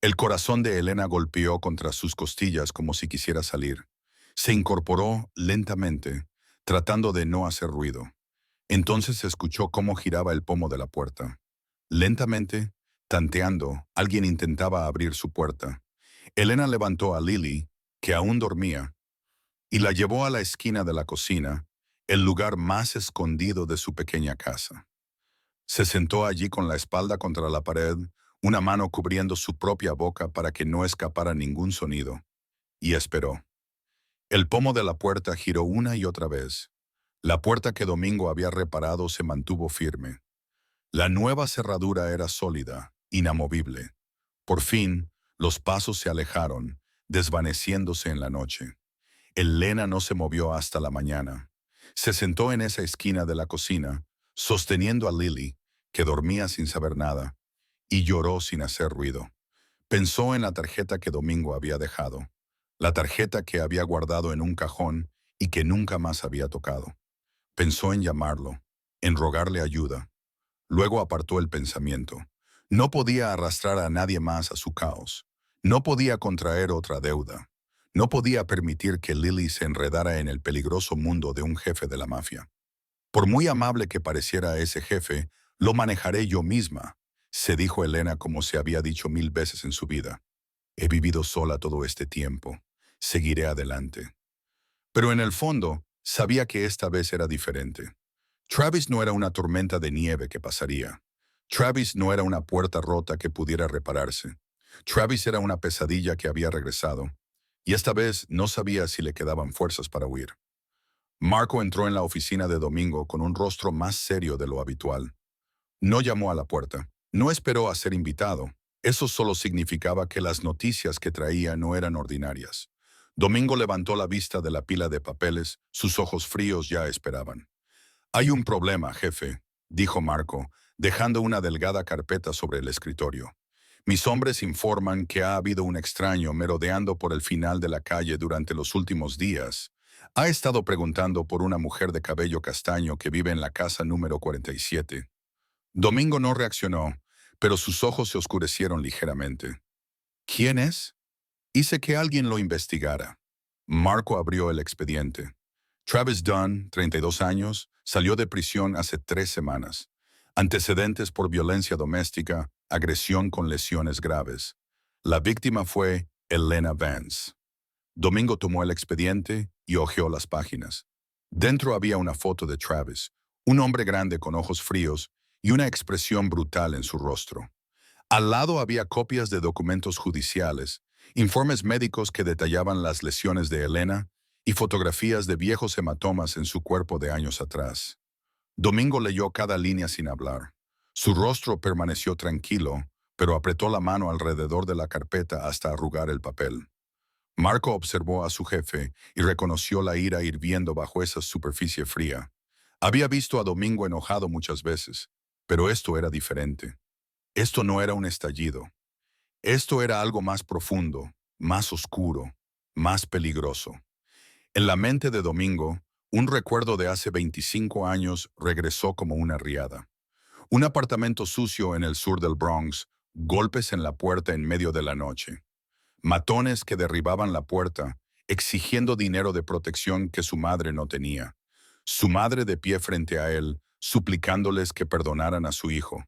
El corazón de Elena golpeó contra sus costillas como si quisiera salir. Se incorporó lentamente, tratando de no hacer ruido. Entonces escuchó cómo giraba el pomo de la puerta. Lentamente, tanteando, alguien intentaba abrir su puerta. Elena levantó a Lily, que aún dormía, y la llevó a la esquina de la cocina, el lugar más escondido de su pequeña casa. Se sentó allí con la espalda contra la pared, una mano cubriendo su propia boca para que no escapara ningún sonido, y esperó. El pomo de la puerta giró una y otra vez. La puerta que Domingo había reparado se mantuvo firme. La nueva cerradura era sólida, inamovible. Por fin, los pasos se alejaron, desvaneciéndose en la noche. Elena no se movió hasta la mañana. Se sentó en esa esquina de la cocina, sosteniendo a Lily, que dormía sin saber nada, y lloró sin hacer ruido. Pensó en la tarjeta que Domingo había dejado, la tarjeta que había guardado en un cajón y que nunca más había tocado. Pensó en llamarlo, en rogarle ayuda. Luego apartó el pensamiento. No podía arrastrar a nadie más a su caos. No podía contraer otra deuda. No podía permitir que Lily se enredara en el peligroso mundo de un jefe de la mafia. Por muy amable que pareciera ese jefe, lo manejaré yo misma, se dijo Elena como se había dicho 1000 veces en su vida. He vivido sola todo este tiempo. Seguiré adelante. Pero en el fondo, sabía que esta vez era diferente. Travis no era una tormenta de nieve que pasaría. Travis no era una puerta rota que pudiera repararse. Travis era una pesadilla que había regresado, y esta vez no sabía si le quedaban fuerzas para huir. Marco entró en la oficina de Domingo con un rostro más serio de lo habitual. No llamó a la puerta. No esperó a ser invitado. Eso solo significaba que las noticias que traía no eran ordinarias. Domingo levantó la vista de la pila de papeles, sus ojos fríos ya esperaban. Hay un problema, jefe, dijo Marco, dejando una delgada carpeta sobre el escritorio. Mis hombres informan que ha habido un extraño merodeando por el final de la calle durante los últimos días. Ha estado preguntando por una mujer de cabello castaño que vive en la casa número 47. Domingo no reaccionó, pero sus ojos se oscurecieron ligeramente. ¿Quién es? Hice que alguien lo investigara. Marco abrió el expediente. Travis Dunn, 32 años, salió de prisión hace 3 semanas. Antecedentes por violencia doméstica, agresión con lesiones graves. La víctima fue Elena Vance. Domingo tomó el expediente y hojeó las páginas. Dentro había una foto de Travis, un hombre grande con ojos fríos y una expresión brutal en su rostro. Al lado había copias de documentos judiciales, informes médicos que detallaban las lesiones de Elena y fotografías de viejos hematomas en su cuerpo de años atrás. Domingo leyó cada línea sin hablar. Su rostro permaneció tranquilo, pero apretó la mano alrededor de la carpeta hasta arrugar el papel. Marco observó a su jefe y reconoció la ira hirviendo bajo esa superficie fría. Había visto a Domingo enojado muchas veces, pero esto era diferente. Esto no era un estallido. Esto era algo más profundo, más oscuro, más peligroso. En la mente de Domingo, un recuerdo de hace 25 años regresó como una riada. Un apartamento sucio en el sur del Bronx, golpes en la puerta en medio de la noche. Matones que derribaban la puerta, exigiendo dinero de protección que su madre no tenía. Su madre de pie frente a él, suplicándoles que perdonaran a su hijo.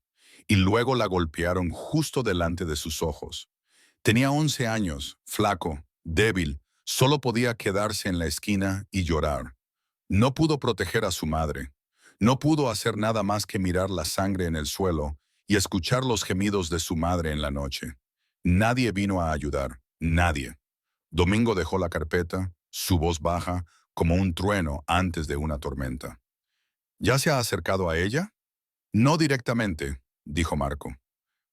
Y luego la golpearon justo delante de sus ojos. Tenía 11 años, flaco, débil, solo podía quedarse en la esquina y llorar. No pudo proteger a su madre. No pudo hacer nada más que mirar la sangre en el suelo y escuchar los gemidos de su madre en la noche. Nadie vino a ayudar. Nadie. Domingo dejó la carpeta, su voz baja, como un trueno antes de una tormenta. ¿Ya se ha acercado a ella? No directamente, dijo Marco.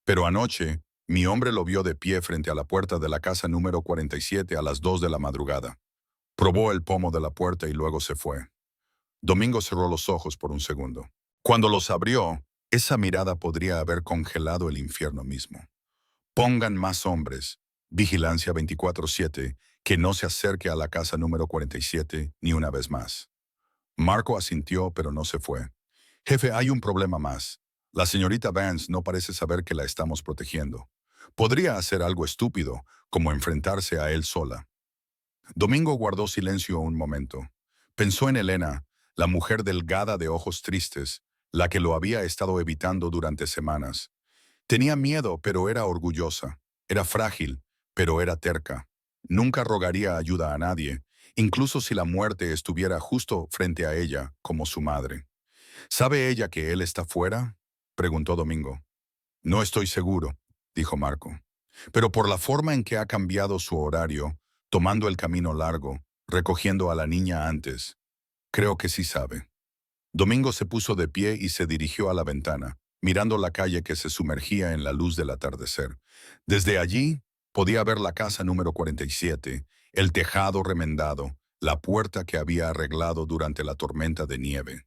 Pero anoche, mi hombre lo vio de pie frente a la puerta de la casa número 47 a las 2 de la madrugada. Probó el pomo de la puerta y luego se fue. Domingo cerró los ojos por un segundo. Cuando los abrió, esa mirada podría haber congelado el infierno mismo. Pongan más hombres, vigilancia 24/7, que no se acerque a la casa número 47 ni una vez más. Marco asintió, pero no se fue. Jefe, hay un problema más. La señorita Vance no parece saber que la estamos protegiendo. Podría hacer algo estúpido, como enfrentarse a él sola. Domingo guardó silencio un momento. Pensó en Elena, la mujer delgada de ojos tristes, la que lo había estado evitando durante semanas. Tenía miedo, pero era orgullosa. Era frágil, pero era terca. Nunca rogaría ayuda a nadie, incluso si la muerte estuviera justo frente a ella, como su madre. ¿Sabe ella que él está fuera?, preguntó Domingo. No estoy seguro, dijo Marco. Pero por la forma en que ha cambiado su horario, tomando el camino largo, recogiendo a la niña antes, creo que sí sabe. Domingo se puso de pie y se dirigió a la ventana, mirando la calle que se sumergía en la luz del atardecer. Desde allí, podía ver la casa número 47, el tejado remendado, la puerta que había arreglado durante la tormenta de nieve.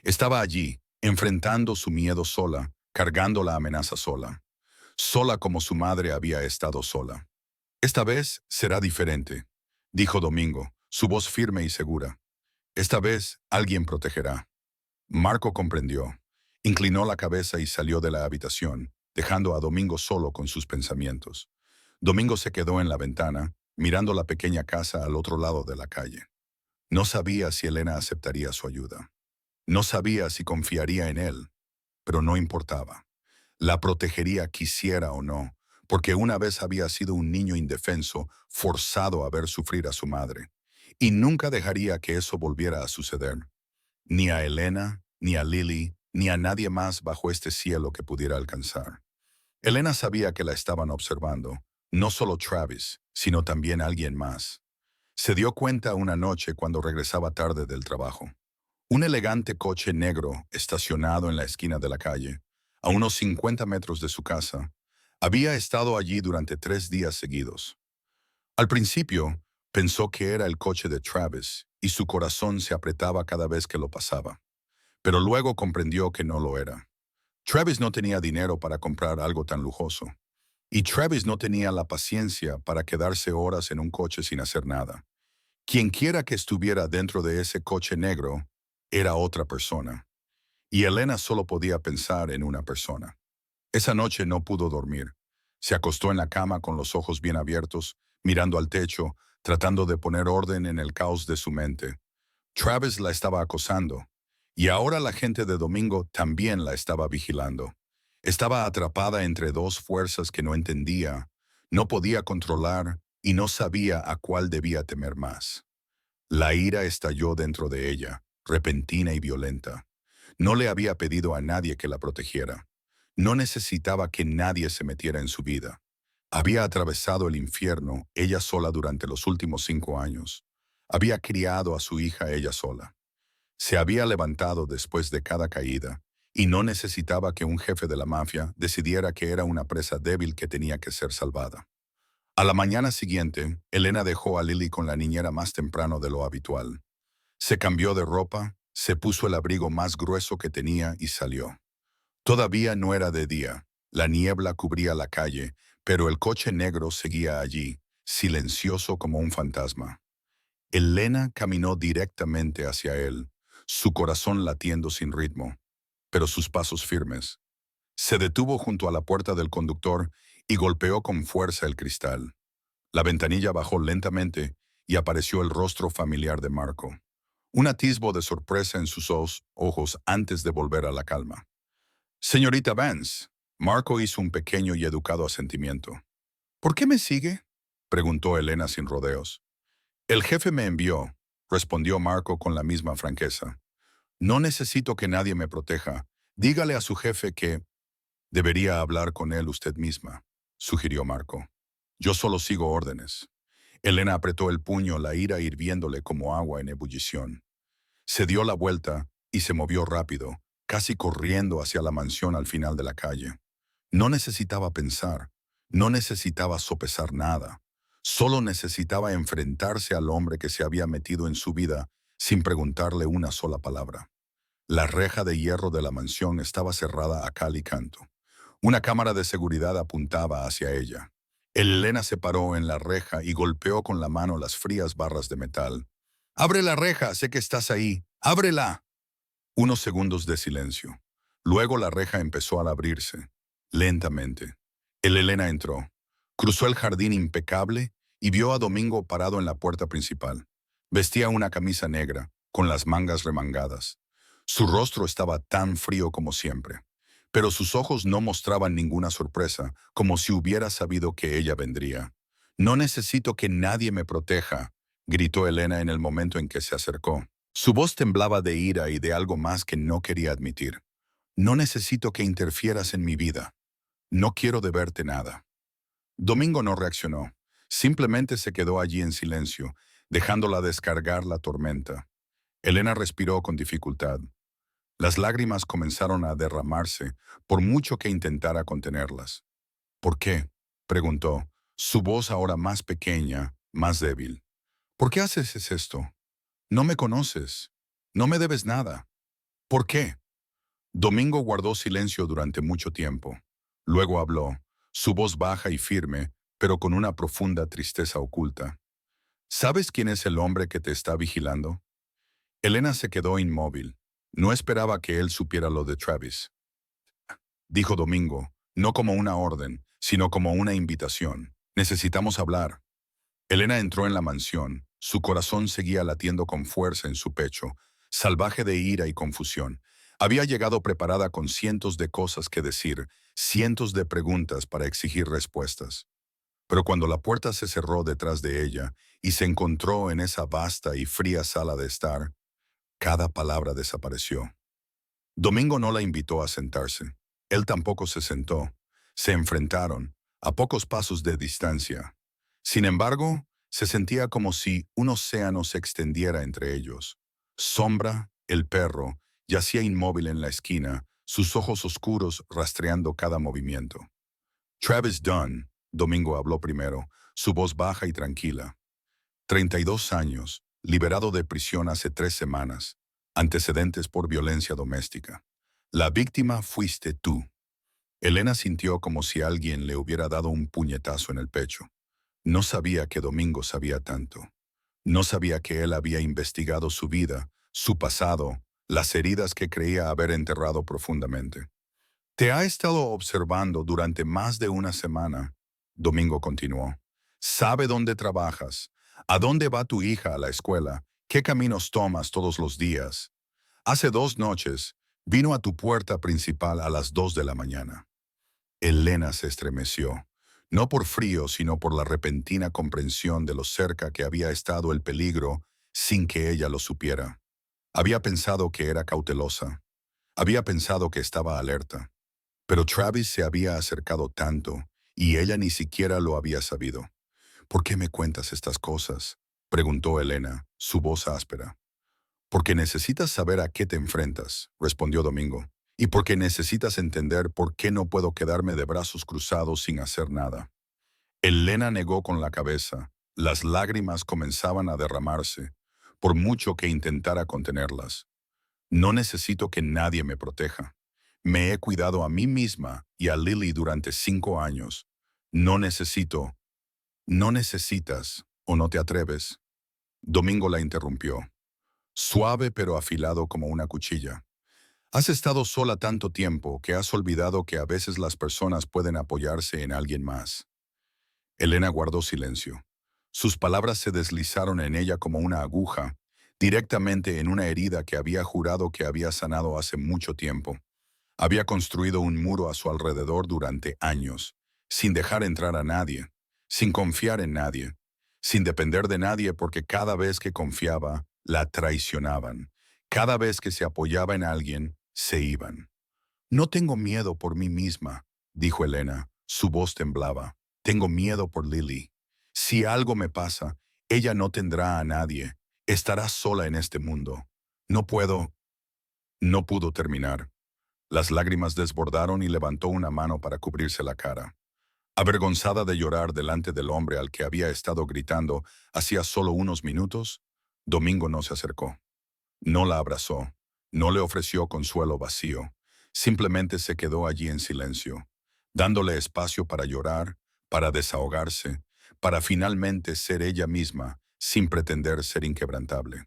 Estaba allí, enfrentando su miedo sola, cargando la amenaza sola. Sola como su madre había estado sola. Esta vez será diferente, dijo Domingo, su voz firme y segura. Esta vez alguien protegerá. Marco comprendió. Inclinó la cabeza y salió de la habitación, dejando a Domingo solo con sus pensamientos. Domingo se quedó en la ventana, mirando la pequeña casa al otro lado de la calle. No sabía si Elena aceptaría su ayuda. No sabía si confiaría en él, pero no importaba. La protegería quisiera o no, porque una vez había sido un niño indefenso, forzado a ver sufrir a su madre. Y nunca dejaría que eso volviera a suceder. Ni a Elena, ni a Lily, ni a nadie más bajo este cielo que pudiera alcanzar. Elena sabía que la estaban observando, no solo Travis, sino también alguien más. Se dio cuenta una noche cuando regresaba tarde del trabajo. Un elegante coche negro, estacionado en la esquina de la calle, a unos 50 metros de su casa, había estado allí durante 3 días seguidos. Al principio, pensó que era el coche de Travis y su corazón se apretaba cada vez que lo pasaba. Pero luego comprendió que no lo era. Travis no tenía dinero para comprar algo tan lujoso. Y Travis no tenía la paciencia para quedarse horas en un coche sin hacer nada. Quienquiera que estuviera dentro de ese coche negro era otra persona. Y Elena solo podía pensar en una persona. Esa noche no pudo dormir. Se acostó en la cama con los ojos bien abiertos, mirando al techo, tratando de poner orden en el caos de su mente. Travis la estaba acosando, y ahora la gente de Domingo también la estaba vigilando. Estaba atrapada entre dos fuerzas que no entendía, no podía controlar y no sabía a cuál debía temer más. La ira estalló dentro de ella, repentina y violenta. No le había pedido a nadie que la protegiera. No necesitaba que nadie se metiera en su vida. Había atravesado el infierno ella sola durante los últimos 5 años. Había criado a su hija ella sola. Se había levantado después de cada caída y no necesitaba que un jefe de la mafia decidiera que era una presa débil que tenía que ser salvada. A la mañana siguiente, Elena dejó a Lily con la niñera más temprano de lo habitual. Se cambió de ropa, se puso el abrigo más grueso que tenía y salió. Todavía no era de día. La niebla cubría la calle, pero el coche negro seguía allí, silencioso como un fantasma. Elena caminó directamente hacia él, su corazón latiendo sin ritmo, pero sus pasos firmes. Se detuvo junto a la puerta del conductor y golpeó con fuerza el cristal. La ventanilla bajó lentamente y apareció el rostro familiar de Marco. Un atisbo de sorpresa en sus ojos antes de volver a la calma. Señorita Vance, Marco hizo un pequeño y educado asentimiento. ¿Por qué me sigue?, preguntó Elena sin rodeos. El jefe me envió, respondió Marco con la misma franqueza. No necesito que nadie me proteja. Dígale a su jefe que debería hablar con él usted misma, sugirió Marco. Yo solo sigo órdenes. Elena apretó el puño, la ira hirviéndole como agua en ebullición. Se dio la vuelta y se movió rápido, casi corriendo hacia la mansión al final de la calle. No necesitaba pensar, no necesitaba sopesar nada. Solo necesitaba enfrentarse al hombre que se había metido en su vida sin preguntarle una sola palabra. La reja de hierro de la mansión estaba cerrada a cal y canto. Una cámara de seguridad apuntaba hacia ella. Elena se paró en la reja y golpeó con la mano las frías barras de metal. «¡Abre la reja! Sé que estás ahí. ¡Ábrela!». Unos segundos de silencio. Luego la reja empezó a abrirse, lentamente. Elena entró. Cruzó el jardín impecable y vio a Domingo parado en la puerta principal. Vestía una camisa negra, con las mangas remangadas. Su rostro estaba tan frío como siempre, pero sus ojos no mostraban ninguna sorpresa, como si hubiera sabido que ella vendría. «No necesito que nadie me proteja», gritó Elena en el momento en que se acercó. Su voz temblaba de ira y de algo más que no quería admitir. «No necesito que interfieras en mi vida. No quiero deberte nada». Domingo no reaccionó. Simplemente se quedó allí en silencio, dejándola descargar la tormenta. Elena respiró con dificultad. Las lágrimas comenzaron a derramarse, por mucho que intentara contenerlas. «¿Por qué?», preguntó, su voz ahora más pequeña, más débil. «¿Por qué haces esto? No me conoces. No me debes nada. ¿Por qué?». Domingo guardó silencio durante mucho tiempo. Luego habló, su voz baja y firme, pero con una profunda tristeza oculta. «¿Sabes quién es el hombre que te está vigilando?». Elena se quedó inmóvil. No esperaba que él supiera lo de Travis. Dijo Domingo, no como una orden, sino como una invitación. «Necesitamos hablar». Elena entró en la mansión. Su corazón seguía latiendo con fuerza en su pecho, salvaje de ira y confusión. Había llegado preparada con cientos de cosas que decir, cientos de preguntas para exigir respuestas. Pero cuando la puerta se cerró detrás de ella y se encontró en esa vasta y fría sala de estar, cada palabra desapareció. Domingo no la invitó a sentarse. Él tampoco se sentó. Se enfrentaron, a pocos pasos de distancia. Sin embargo, se sentía como si un océano se extendiera entre ellos. Sombra, el perro, yacía inmóvil en la esquina, sus ojos oscuros rastreando cada movimiento. «Travis Dunn», Domingo habló primero, su voz baja y tranquila. 32 años, liberado de prisión hace 3 semanas, antecedentes por violencia doméstica. La víctima fuiste tú». Elena sintió como si alguien le hubiera dado un puñetazo en el pecho. No sabía que Domingo sabía tanto. No sabía que él había investigado su vida, su pasado, las heridas que creía haber enterrado profundamente. «Te ha estado observando durante más de una semana», Domingo continuó. «Sabe dónde trabajas, a dónde va tu hija a la escuela, qué caminos tomas todos los días. Hace 2 noches, vino a tu puerta principal a las 2 de la mañana». Elena se estremeció, no por frío, sino por la repentina comprensión de lo cerca que había estado el peligro sin que ella lo supiera. Había pensado que era cautelosa. Había pensado que estaba alerta. Pero Travis se había acercado tanto, y ella ni siquiera lo había sabido. «¿Por qué me cuentas estas cosas?», preguntó Elena, su voz áspera. «Porque necesitas saber a qué te enfrentas», respondió Domingo. «Y porque necesitas entender por qué no puedo quedarme de brazos cruzados sin hacer nada». Elena negó con la cabeza. Las lágrimas comenzaban a derramarse, por mucho que intentara contenerlas. «No necesito que nadie me proteja. Me he cuidado a mí misma y a Lily durante 5 años. No necesito». «No necesitas, o no te atreves». Domingo la interrumpió, suave pero afilado como una cuchilla. «Has estado sola tanto tiempo que has olvidado que a veces las personas pueden apoyarse en alguien más». Elena guardó silencio. Sus palabras se deslizaron en ella como una aguja, directamente en una herida que había jurado que había sanado hace mucho tiempo. Había construido un muro a su alrededor durante años, sin dejar entrar a nadie, sin confiar en nadie, sin depender de nadie porque cada vez que confiaba, la traicionaban. Cada vez que se apoyaba en alguien, se iban. «No tengo miedo por mí misma», dijo Elena. Su voz temblaba. Tengo miedo por Lily. Si algo me pasa, ella no tendrá a nadie. Estará sola en este mundo. No puedo. No pudo terminar. Las lágrimas desbordaron y levantó una mano para cubrirse la cara. Avergonzada de llorar delante del hombre al que había estado gritando hacía solo unos minutos, Domingo no se acercó. No la abrazó. No le ofreció consuelo vacío. Simplemente se quedó allí en silencio, dándole espacio para llorar, para desahogarse, para finalmente ser ella misma, sin pretender ser inquebrantable.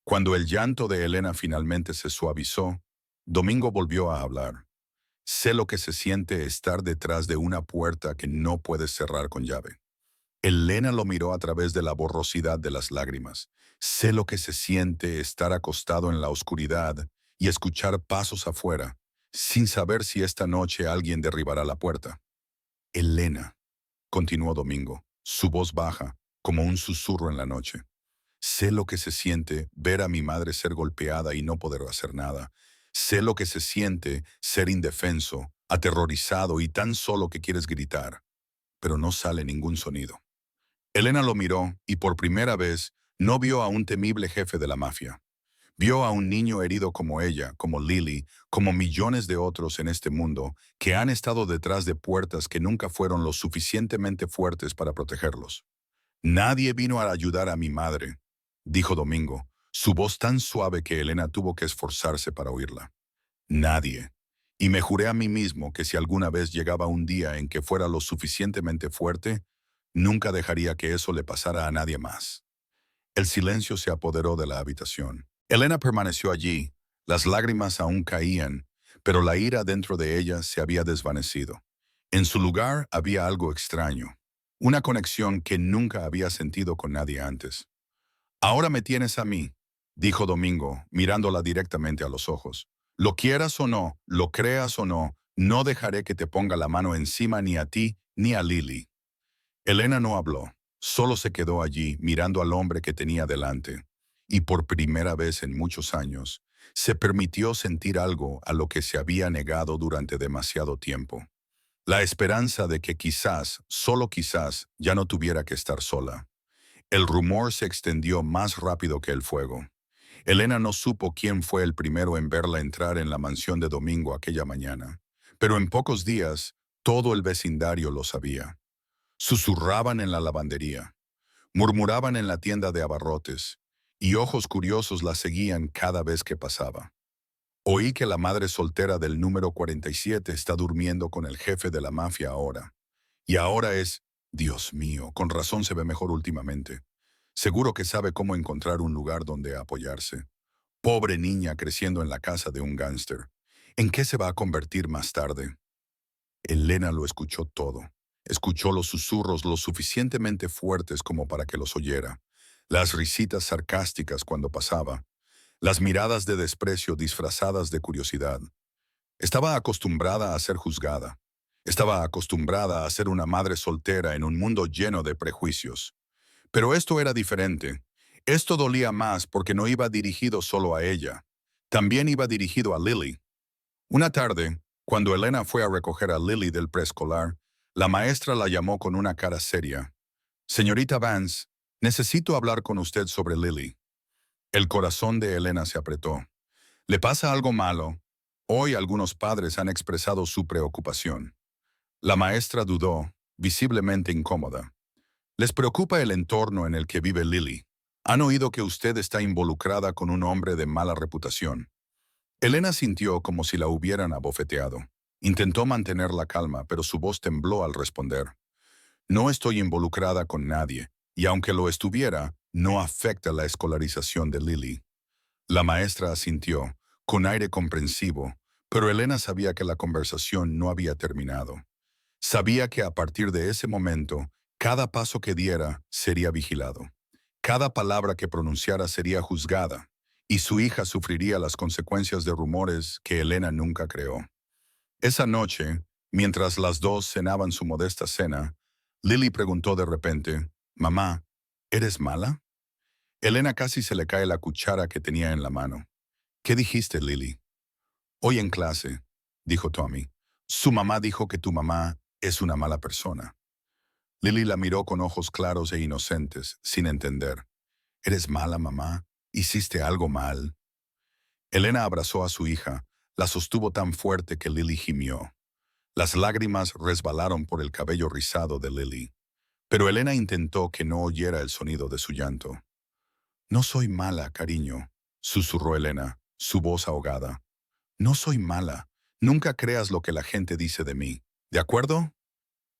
Cuando el llanto de Elena finalmente se suavizó, Domingo volvió a hablar. Sé lo que se siente estar detrás de una puerta que no puedes cerrar con llave. Elena lo miró a través de la borrosidad de las lágrimas. Sé lo que se siente estar acostado en la oscuridad y escuchar pasos afuera, sin saber si esta noche alguien derribará la puerta. Elena, continuó Domingo, su voz baja, como un susurro en la noche. Sé lo que se siente ver a mi madre ser golpeada y no poder hacer nada. Sé lo que se siente ser indefenso, aterrorizado y tan solo que quieres gritar, pero no sale ningún sonido. Elena lo miró y por primera vez no vio a un temible jefe de la mafia. Vio a un niño herido como ella, como Lily, como millones de otros en este mundo que han estado detrás de puertas que nunca fueron lo suficientemente fuertes para protegerlos. Nadie vino a ayudar a mi madre, dijo Domingo, su voz tan suave que Elena tuvo que esforzarse para oírla. Nadie. Y me juré a mí mismo que si alguna vez llegaba un día en que fuera lo suficientemente fuerte, nunca dejaría que eso le pasara a nadie más. El silencio se apoderó de la habitación. Elena permaneció allí, las lágrimas aún caían, pero la ira dentro de ella se había desvanecido. En su lugar había algo extraño, una conexión que nunca había sentido con nadie antes. Ahora me tienes a mí, dijo Domingo, mirándola directamente a los ojos. Lo quieras o no, lo creas o no, no dejaré que te ponga la mano encima ni a ti ni a Lily. Elena no habló, solo se quedó allí mirando al hombre que tenía delante, y por primera vez en muchos años, se permitió sentir algo a lo que se había negado durante demasiado tiempo. La esperanza de que quizás, solo quizás, ya no tuviera que estar sola. El rumor se extendió más rápido que el fuego. Elena no supo quién fue el primero en verla entrar en la mansión de Domingo aquella mañana, pero en pocos días todo el vecindario lo sabía. Susurraban en la lavandería, murmuraban en la tienda de abarrotes, y ojos curiosos la seguían cada vez que pasaba. Oí que la madre soltera del número 47 está durmiendo con el jefe de la mafia ahora. Y ahora es, Dios mío, con razón se ve mejor últimamente. Seguro que sabe cómo encontrar un lugar donde apoyarse. Pobre niña creciendo en la casa de un gángster. ¿En qué se va a convertir más tarde? Elena lo escuchó todo. Escuchó los susurros lo suficientemente fuertes como para que los oyera, las risitas sarcásticas cuando pasaba, las miradas de desprecio disfrazadas de curiosidad. Estaba acostumbrada a ser juzgada. Estaba acostumbrada a ser una madre soltera en un mundo lleno de prejuicios. Pero esto era diferente. Esto dolía más porque no iba dirigido solo a ella. También iba dirigido a Lily. Una tarde, cuando Elena fue a recoger a Lily del preescolar, la maestra la llamó con una cara seria. Señorita Vance, necesito hablar con usted sobre Lily. El corazón de Elena se apretó. ¿Le pasa algo malo? Hoy algunos padres han expresado su preocupación. La maestra dudó, visiblemente incómoda. ¿Les preocupa el entorno en el que vive Lily? Han oído que usted está involucrada con un hombre de mala reputación. Elena sintió como si la hubieran abofeteado. Intentó mantener la calma, pero su voz tembló al responder. No estoy involucrada con nadie, y aunque lo estuviera, no afecta la escolarización de Lily. La maestra asintió, con aire comprensivo, pero Elena sabía que la conversación no había terminado. Sabía que a partir de ese momento, cada paso que diera sería vigilado. Cada palabra que pronunciara sería juzgada, y su hija sufriría las consecuencias de rumores que Elena nunca creó. Esa noche, mientras las dos cenaban su modesta cena, Lily preguntó de repente, «Mamá, ¿eres mala?» Elena casi se le cae la cuchara que tenía en la mano. «¿Qué dijiste, Lily?» «Hoy en clase», dijo Tommy. «Su mamá dijo que tu mamá es una mala persona». Lily la miró con ojos claros e inocentes, sin entender. ¿Eres mala, mamá? ¿Hiciste algo mal? Elena abrazó a su hija, la sostuvo tan fuerte que Lily gimió. Las lágrimas resbalaron por el cabello rizado de Lily, pero Elena intentó que no oyera el sonido de su llanto. No soy mala, cariño, susurró Elena, su voz ahogada. No soy mala. Nunca creas lo que la gente dice de mí. ¿De acuerdo?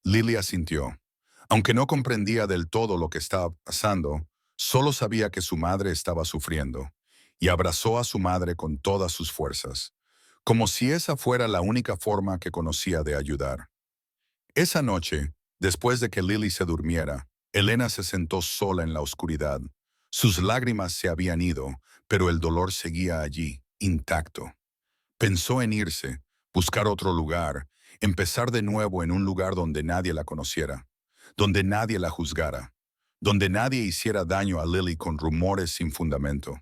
Lily asintió. Aunque no comprendía del todo lo que estaba pasando, solo sabía que su madre estaba sufriendo, y abrazó a su madre con todas sus fuerzas, como si esa fuera la única forma que conocía de ayudar. Esa noche, después de que Lily se durmiera, Elena se sentó sola en la oscuridad. Sus lágrimas se habían ido, pero el dolor seguía allí, intacto. Pensó en irse, buscar otro lugar, empezar de nuevo en un lugar donde nadie la conociera, donde nadie la juzgara, donde nadie hiciera daño a Lily con rumores sin fundamento.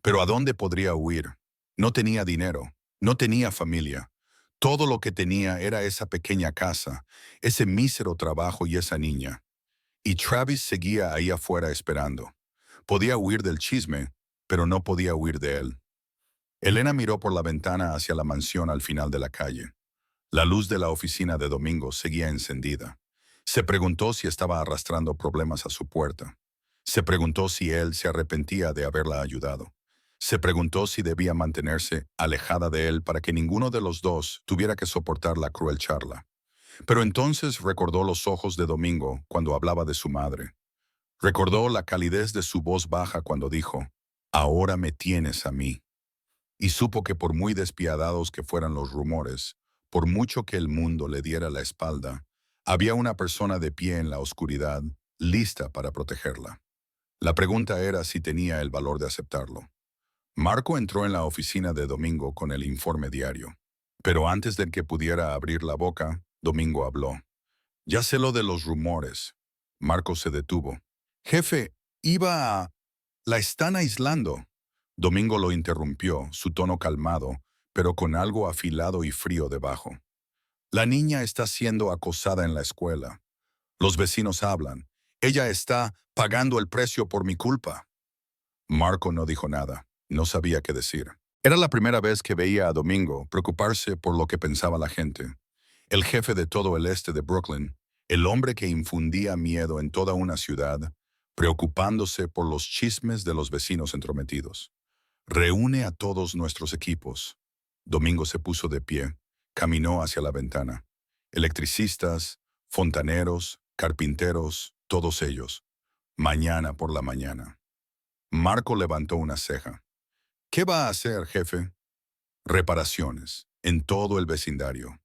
Pero ¿a dónde podría huir? No tenía dinero, no tenía familia. Todo lo que tenía era esa pequeña casa, ese mísero trabajo y esa niña. Y Travis seguía ahí afuera esperando. Podía huir del chisme, pero no podía huir de él. Elena miró por la ventana hacia la mansión al final de la calle. La luz de la oficina de Domingo seguía encendida. Se preguntó si estaba arrastrando problemas a su puerta. Se preguntó si él se arrepentía de haberla ayudado. Se preguntó si debía mantenerse alejada de él para que ninguno de los dos tuviera que soportar la cruel charla. Pero entonces recordó los ojos de Domingo cuando hablaba de su madre. Recordó la calidez de su voz baja cuando dijo, «Ahora me tienes a mí». Y supo que por muy despiadados que fueran los rumores, por mucho que el mundo le diera la espalda, había una persona de pie en la oscuridad, lista para protegerla. La pregunta era si tenía el valor de aceptarlo. Marco entró en la oficina de Domingo con el informe diario. Pero antes de que pudiera abrir la boca, Domingo habló. «Ya sé lo de los rumores». Marco se detuvo. «Jefe, iba a... La están aislando». Domingo lo interrumpió, su tono calmado, pero con algo afilado y frío debajo. «La niña está siendo acosada en la escuela. Los vecinos hablan. Ella está pagando el precio por mi culpa». Marco no dijo nada. No sabía qué decir. Era la primera vez que veía a Domingo preocuparse por lo que pensaba la gente. El jefe de todo el este de Brooklyn, el hombre que infundía miedo en toda una ciudad, preocupándose por los chismes de los vecinos entrometidos. «Reúne a todos nuestros equipos». Domingo se puso de pie, caminó hacia la ventana. Electricistas, fontaneros, carpinteros, todos ellos. Mañana por la mañana. Marco levantó una ceja. «¿Qué va a hacer, jefe?» «Reparaciones, en todo el vecindario».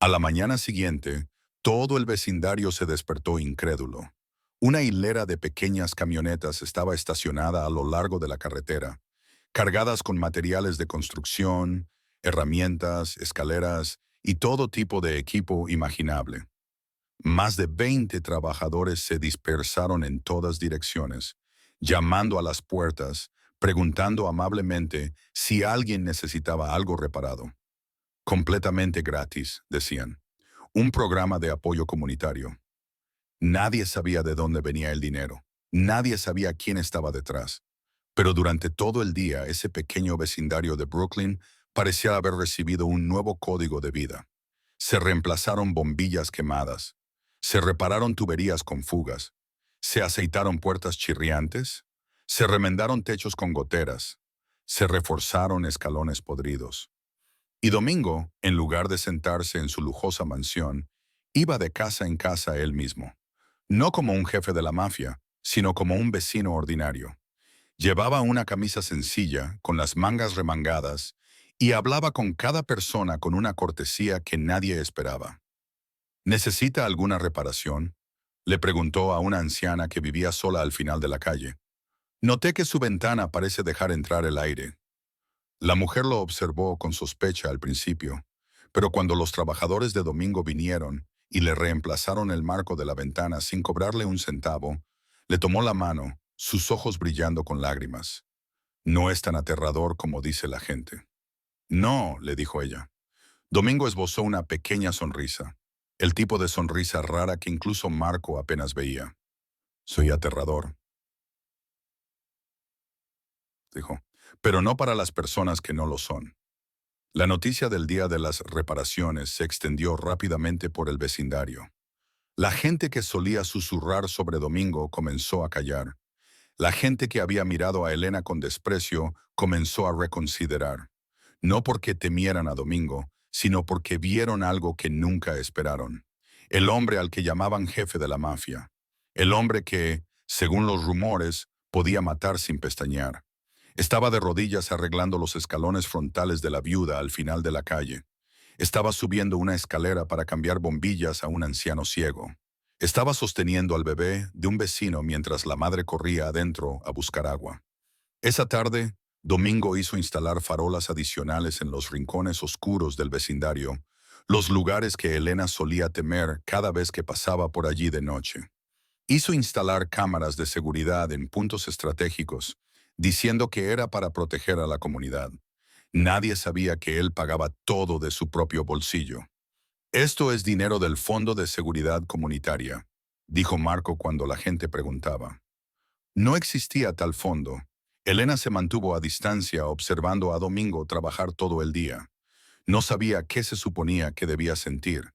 A la mañana siguiente, todo el vecindario se despertó incrédulo. Una hilera de pequeñas camionetas estaba estacionada a lo largo de la carretera, cargadas con materiales de construcción, herramientas, escaleras y todo tipo de equipo imaginable. Más de 20 trabajadores se dispersaron en todas direcciones, llamando a las puertas, preguntando amablemente si alguien necesitaba algo reparado. «Completamente gratis», decían. Un programa de apoyo comunitario. Nadie sabía de dónde venía el dinero. Nadie sabía quién estaba detrás. Pero durante todo el día, ese pequeño vecindario de Brooklyn parecía haber recibido un nuevo código de vida. Se reemplazaron bombillas quemadas. Se repararon tuberías con fugas. Se aceitaron puertas chirriantes. Se remendaron techos con goteras. Se reforzaron escalones podridos. Y Domingo, en lugar de sentarse en su lujosa mansión, iba de casa en casa él mismo. No como un jefe de la mafia, sino como un vecino ordinario. Llevaba una camisa sencilla, con las mangas remangadas, y hablaba con cada persona con una cortesía que nadie esperaba. «¿Necesita alguna reparación?», le preguntó a una anciana que vivía sola al final de la calle. «Noté que su ventana parece dejar entrar el aire». La mujer lo observó con sospecha al principio, pero cuando los trabajadores de Domingo vinieron y le reemplazaron el marco de la ventana sin cobrarle un centavo, le tomó la mano, sus ojos brillando con lágrimas. «No es tan aterrador como dice la gente». «No», le dijo ella. Domingo esbozó una pequeña sonrisa. el tipo de sonrisa rara que incluso Marco apenas veía. Soy aterrador, dijo, pero no para las personas que no lo son. La noticia del día de las reparaciones se extendió rápidamente por el vecindario. La gente que solía susurrar sobre Domingo comenzó a callar. La gente que había mirado a Elena con desprecio comenzó a reconsiderar. No porque temieran a Domingo, sino porque vieron algo que nunca esperaron. El hombre al que llamaban jefe de la mafia. El hombre que, según los rumores, podía matar sin pestañear. Estaba de rodillas arreglando los escalones frontales de la viuda al final de la calle. Estaba subiendo una escalera para cambiar bombillas a un anciano ciego. Estaba sosteniendo al bebé de un vecino mientras la madre corría adentro a buscar agua. Esa tarde, Domingo hizo instalar farolas adicionales en los rincones oscuros del vecindario, los lugares que Elena solía temer cada vez que pasaba por allí de noche. Hizo instalar cámaras de seguridad en puntos estratégicos, diciendo que era para proteger a la comunidad. Nadie sabía que él pagaba todo de su propio bolsillo. Esto es dinero del Fondo de Seguridad Comunitaria, dijo Marco cuando la gente preguntaba. No existía tal fondo. Elena se mantuvo a distancia observando a Domingo trabajar todo el día. No sabía qué se suponía que debía sentir.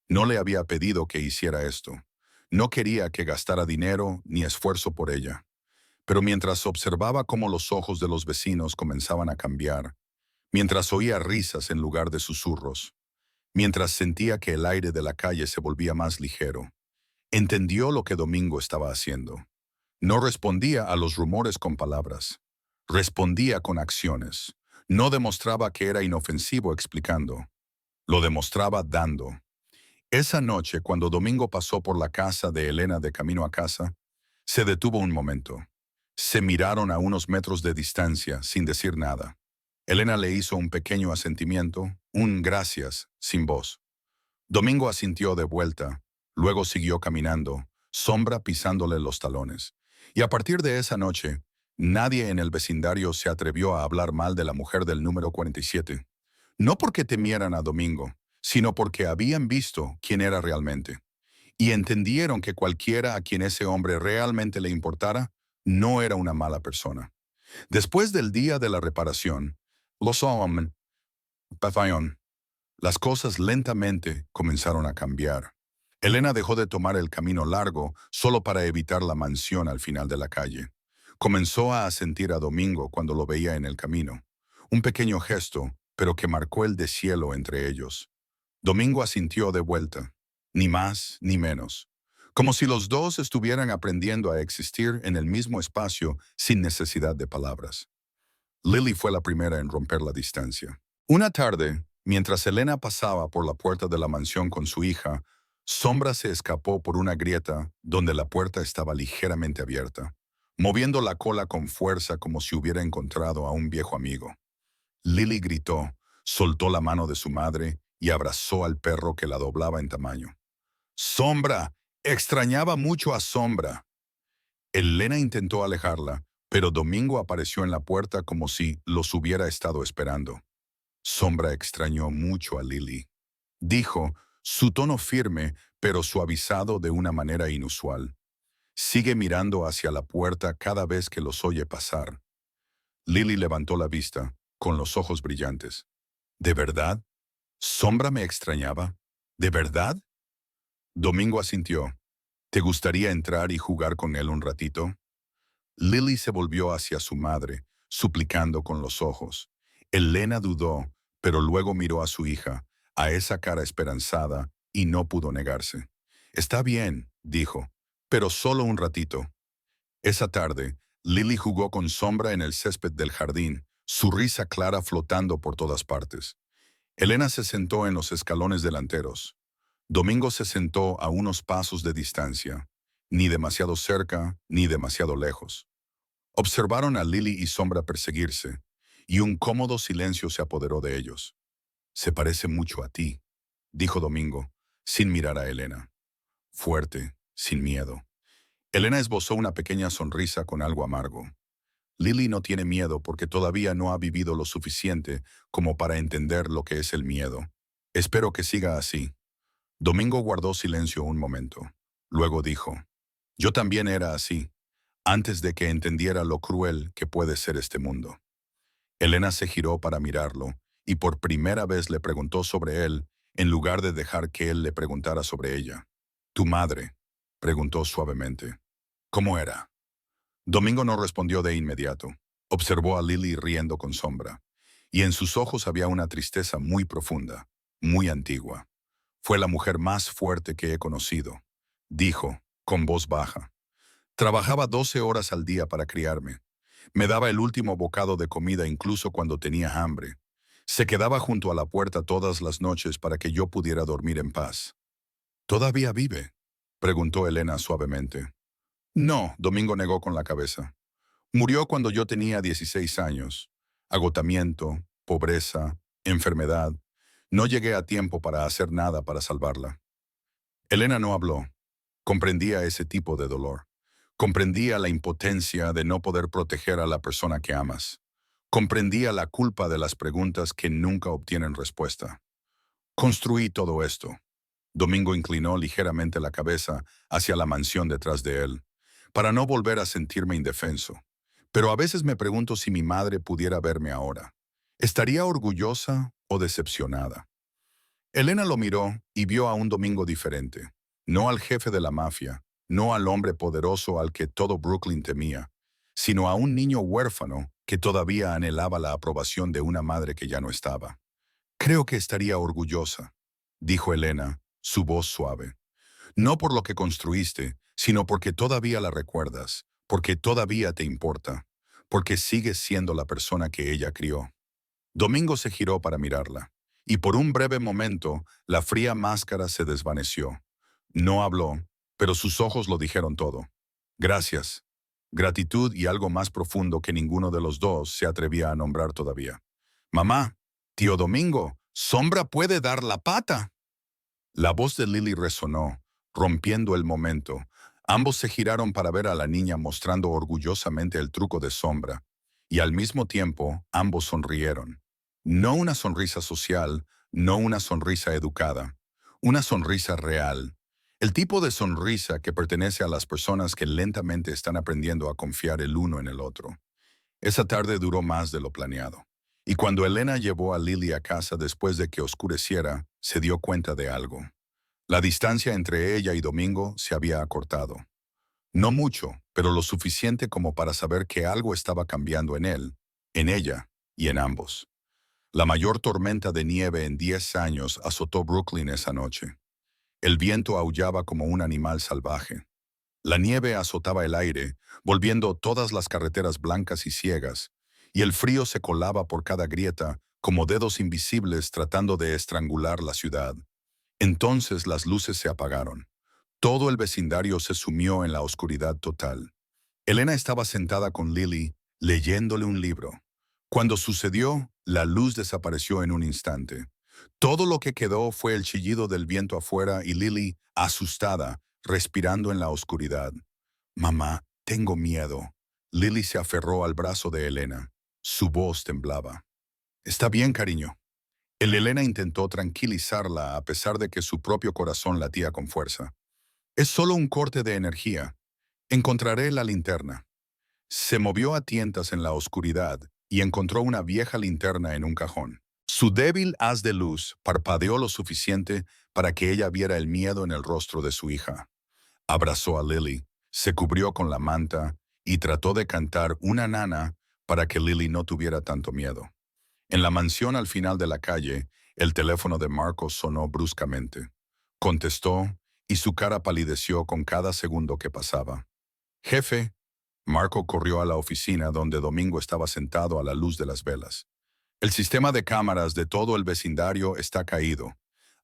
No le había pedido que hiciera esto. No quería que gastara dinero ni esfuerzo por ella. Pero mientras observaba cómo los ojos de los vecinos comenzaban a cambiar, mientras oía risas en lugar de susurros, mientras sentía que el aire de la calle se volvía más ligero, entendió lo que Domingo estaba haciendo. No respondía a los rumores con palabras. Respondía con acciones. No demostraba que era inofensivo explicando. Lo demostraba dando. Esa noche, cuando Domingo pasó por la casa de Elena de camino a casa, se detuvo un momento. Se miraron a unos metros de distancia, sin decir nada. Elena le hizo un pequeño asentimiento, un gracias, sin voz. Domingo asintió de vuelta, luego siguió caminando, sombra pisándole los talones. Y a partir de esa noche, nadie en el vecindario se atrevió a hablar mal de la mujer del número 47. No porque temieran a Domingo, sino porque habían visto quién era realmente. Y entendieron que cualquiera a quien ese hombre realmente le importara, no era una mala persona. Después del día de la reparación, los hombres pasaron. Las cosas lentamente comenzaron a cambiar. Elena dejó de tomar el camino largo solo para evitar la mansión al final de la calle. Comenzó a asentir a Domingo cuando lo veía en el camino. Un pequeño gesto, pero que marcó el deshielo entre ellos. Domingo asintió de vuelta, ni más ni menos. Como si los dos estuvieran aprendiendo a existir en el mismo espacio sin necesidad de palabras. Lily fue la primera en romper la distancia. Una tarde, mientras Elena pasaba por la puerta de la mansión con su hija, Sombra se escapó por una grieta donde la puerta estaba ligeramente abierta, moviendo la cola con fuerza como si hubiera encontrado a un viejo amigo. Lily gritó, soltó la mano de su madre y abrazó al perro que la doblaba en tamaño. ¡Sombra! Extrañaba mucho a Sombra. Elena intentó alejarla, pero Domingo apareció en la puerta como si los hubiera estado esperando. Sombra extrañó mucho a Lily. Dijo, su tono firme, pero suavizado de una manera inusual. Sigue mirando hacia la puerta cada vez que los oye pasar. Lily levantó la vista, con los ojos brillantes. ¿De verdad? ¿Sombra me extrañaba? ¿De verdad? Domingo asintió. ¿Te gustaría entrar y jugar con él un ratito? Lily se volvió hacia su madre, suplicando con los ojos. Elena dudó, pero luego miró a su hija, a esa cara esperanzada, y no pudo negarse. Está bien, dijo, pero solo un ratito. Esa tarde, Lily jugó con Sombra en el césped del jardín, su risa clara flotando por todas partes. Elena se sentó en los escalones delanteros. Domingo se sentó a unos pasos de distancia, ni demasiado cerca ni demasiado lejos. Observaron a Lily y Sombra perseguirse, y un cómodo silencio se apoderó de ellos. Se parece mucho a ti, dijo Domingo, sin mirar a Elena. Fuerte, sin miedo. Elena esbozó una pequeña sonrisa con algo amargo. Lily no tiene miedo porque todavía no ha vivido lo suficiente como para entender lo que es el miedo. Espero que siga así. Domingo guardó silencio un momento. Luego dijo, yo también era así, antes de que entendiera lo cruel que puede ser este mundo. Elena se giró para mirarlo y por primera vez le preguntó sobre él en lugar de dejar que él le preguntara sobre ella. «¿Tu madre?», preguntó suavemente. «¿Cómo era?». Domingo no respondió de inmediato. Observó a Lily riendo con sombra, y en sus ojos había una tristeza muy profunda, muy antigua. «Fue la mujer más fuerte que he conocido», dijo, con voz baja. «Trabajaba 12 horas al día para criarme. Me daba el último bocado de comida incluso cuando tenía hambre. Se quedaba junto a la puerta todas las noches para que yo pudiera dormir en paz». «¿Todavía vive?», preguntó Elena suavemente. «No», Domingo negó con la cabeza. «Murió cuando yo tenía 16 años. Agotamiento, pobreza, enfermedad. No llegué a tiempo para hacer nada para salvarla». Elena no habló. Comprendía ese tipo de dolor. Comprendía la impotencia de no poder proteger a la persona que amas. Comprendía la culpa de las preguntas que nunca obtienen respuesta. «Construí todo esto». Domingo inclinó ligeramente la cabeza hacia la mansión detrás de él, para no volver a sentirme indefenso. Pero a veces me pregunto si mi madre pudiera verme ahora. ¿Estaría orgullosa o decepcionada? Elena lo miró y vio a un Domingo diferente. No al jefe de la mafia, no al hombre poderoso al que todo Brooklyn temía, sino a un niño huérfano que todavía anhelaba la aprobación de una madre que ya no estaba. «Creo que estaría orgullosa», dijo Elena, su voz suave. «No por lo que construiste, sino porque todavía la recuerdas, porque todavía te importa, porque sigues siendo la persona que ella crió». Domingo se giró para mirarla, y por un breve momento la fría máscara se desvaneció. No habló, pero sus ojos lo dijeron todo. «Gracias». Gratitud y algo más profundo que ninguno de los dos se atrevía a nombrar todavía. «Mamá, tío Domingo, Sombra puede dar la pata». La voz de Lily resonó, rompiendo el momento. Ambos se giraron para ver a la niña mostrando orgullosamente el truco de Sombra, y al mismo tiempo ambos sonrieron. No una sonrisa social, no una sonrisa educada, una sonrisa real. El tipo de sonrisa que pertenece a las personas que lentamente están aprendiendo a confiar el uno en el otro. Esa tarde duró más de lo planeado. Y cuando Elena llevó a Lily a casa después de que oscureciera, se dio cuenta de algo. La distancia entre ella y Domingo se había acortado. No mucho, pero lo suficiente como para saber que algo estaba cambiando en él, en ella y en ambos. La mayor tormenta de nieve en 10 años azotó Brooklyn esa noche. El viento aullaba como un animal salvaje. La nieve azotaba el aire, volviendo todas las carreteras blancas y ciegas, y el frío se colaba por cada grieta como dedos invisibles tratando de estrangular la ciudad. Entonces las luces se apagaron. Todo el vecindario se sumió en la oscuridad total. Elena estaba sentada con Lily, leyéndole un libro. Cuando sucedió, la luz desapareció en un instante. Todo lo que quedó fue el chillido del viento afuera y Lily, asustada, respirando en la oscuridad. «Mamá, tengo miedo». Lily se aferró al brazo de Elena. Su voz temblaba. «Está bien, cariño». Elena intentó tranquilizarla a pesar de que su propio corazón latía con fuerza. «Es solo un corte de energía. Encontraré la linterna». Se movió a tientas en la oscuridad y encontró una vieja linterna en un cajón. Su débil haz de luz parpadeó lo suficiente para que ella viera el miedo en el rostro de su hija. Abrazó a Lily, se cubrió con la manta y trató de cantar una nana para que Lily no tuviera tanto miedo. En la mansión al final de la calle, el teléfono de Marcos sonó bruscamente. Contestó y su cara palideció con cada segundo que pasaba. «Jefe». Marco corrió a la oficina donde Domingo estaba sentado a la luz de las velas. «El sistema de cámaras de todo el vecindario está caído.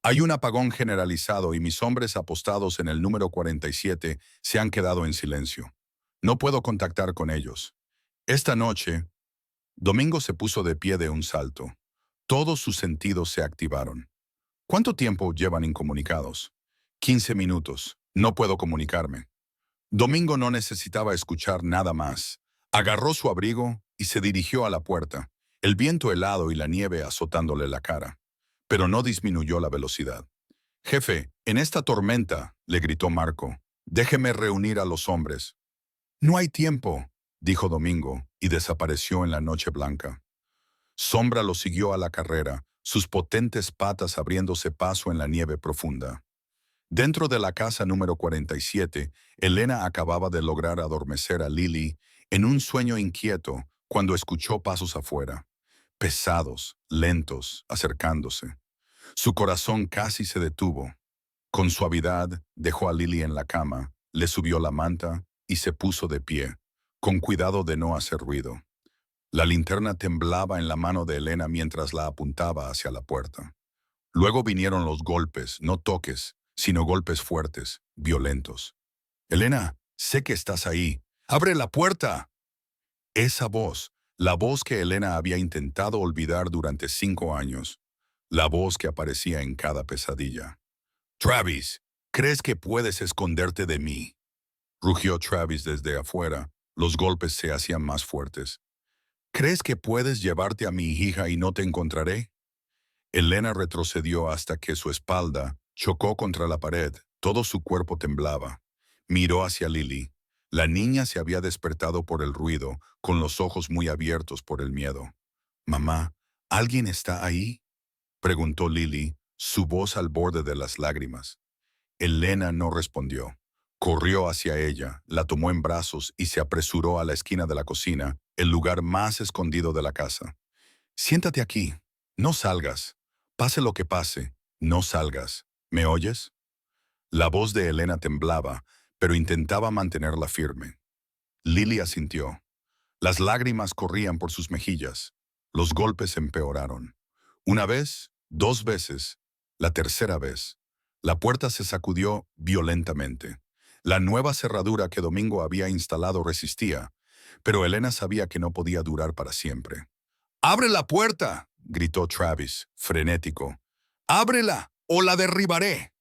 Hay un apagón generalizado y mis hombres apostados en el número 47 se han quedado en silencio. No puedo contactar con ellos. Esta noche». Domingo se puso de pie de un salto. Todos sus sentidos se activaron. «¿Cuánto tiempo llevan incomunicados?» «15 minutos. No puedo comunicarme». Domingo no necesitaba escuchar nada más. Agarró su abrigo y se dirigió a la puerta, el viento helado y la nieve azotándole la cara. Pero no disminuyó la velocidad. «Jefe, En esta tormenta, le gritó Marco, déjeme reunir a los hombres. No hay tiempo, dijo Domingo, y desapareció en la noche blanca. Sombra lo siguió a la carrera, sus potentes patas abriéndose paso en la nieve profunda. Dentro de la casa número 47, Elena acababa de lograr adormecer a Lily en un sueño inquieto cuando escuchó pasos afuera, pesados, lentos, acercándose. Su corazón casi se detuvo. Con suavidad dejó a Lily en la cama, le subió la manta y se puso de pie, con cuidado de no hacer ruido. La linterna temblaba en la mano de Elena mientras la apuntaba hacia la puerta. Luego vinieron los golpes, no toques, sino golpes fuertes, violentos. Elena, sé que estás ahí. ¡Abre la puerta! Esa voz, la voz que Elena había intentado olvidar durante 5 años, la voz que aparecía en cada pesadilla. Travis, ¿crees que puedes esconderte de mí? Rugió Travis desde afuera. Los golpes se hacían más fuertes. ¿Crees que puedes llevarte a mi hija y no te encontraré? Elena retrocedió hasta que su espalda chocó contra la pared. Todo su cuerpo temblaba. Miró hacia Lily. La niña se había despertado por el ruido, con los ojos muy abiertos por el miedo. «Mamá, ¿alguien está ahí?», preguntó Lily, su voz al borde de las lágrimas. Elena no respondió. Corrió hacia ella, la tomó en brazos y se apresuró a la esquina de la cocina, el lugar más escondido de la casa. «Siéntate aquí. No salgas. Pase lo que pase, no salgas. ¿Me oyes?». La voz de Elena temblaba, pero intentaba mantenerla firme. Lily asintió. Las lágrimas corrían por sus mejillas. Los golpes empeoraron. Una vez, 2 veces, la tercera vez. La puerta se sacudió violentamente. La nueva cerradura que Domingo había instalado resistía, pero Elena sabía que no podía durar para siempre. «¡Abre la puerta!», gritó Travis, frenético. «¡Ábrela o la derribaré!».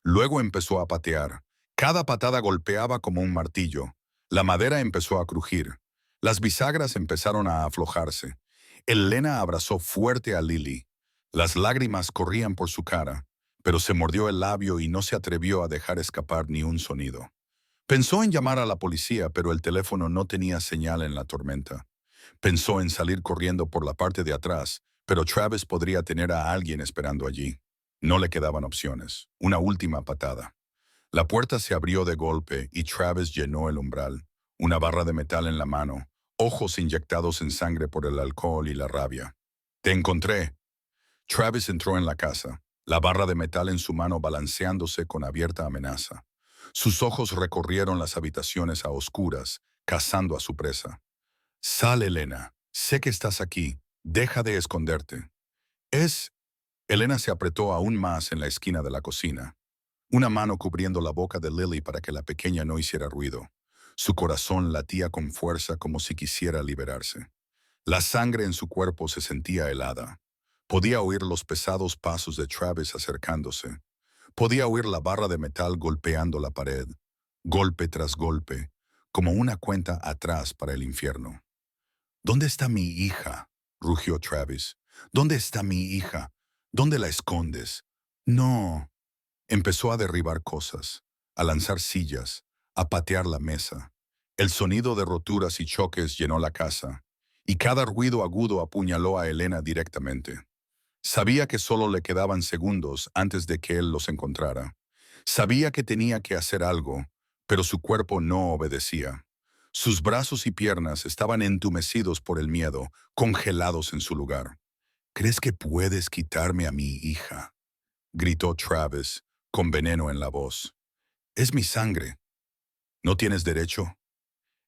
Luego empezó a patear. Cada patada golpeaba como un martillo. La madera empezó a crujir. Las bisagras empezaron a aflojarse. Elena abrazó fuerte a Lily. Las lágrimas corrían por su cara, pero se mordió el labio y no se atrevió a dejar escapar ni un sonido. Pensó en llamar a la policía, pero el teléfono no tenía señal en la tormenta. Pensó en salir corriendo por la parte de atrás, pero Travis podría tener a alguien esperando allí. No le quedaban opciones. Una última patada. La puerta se abrió de golpe y Travis llenó el umbral. Una barra de metal en la mano, ojos inyectados en sangre por el alcohol y la rabia. «Te encontré». Travis entró en la casa, la barra de metal en su mano balanceándose con abierta amenaza. Sus ojos recorrieron las habitaciones a oscuras, cazando a su presa. «Sal, Elena. Sé que estás aquí. Deja de esconderte». Elena se apretó aún más en la esquina de la cocina, una mano cubriendo la boca de Lily para que la pequeña no hiciera ruido. Su corazón latía con fuerza como si quisiera liberarse. La sangre en su cuerpo se sentía helada. Podía oír los pesados pasos de Travis acercándose. Podía oír la barra de metal golpeando la pared, golpe tras golpe, como una cuenta atrás para el infierno. «¿Dónde está mi hija?», rugió Travis. «¿Dónde está mi hija? ¿Dónde la escondes?». «No». Empezó a derribar cosas, a lanzar sillas, a patear la mesa. El sonido de roturas y choques llenó la casa, y cada ruido agudo apuñaló a Elena directamente. Sabía que solo le quedaban segundos antes de que él los encontrara. Sabía que tenía que hacer algo, pero su cuerpo no obedecía. Sus brazos y piernas estaban entumecidos por el miedo, congelados en su lugar. «¿Crees que puedes quitarme a mi hija?», gritó Travis, con veneno en la voz. «Es mi sangre. ¿No tienes derecho?».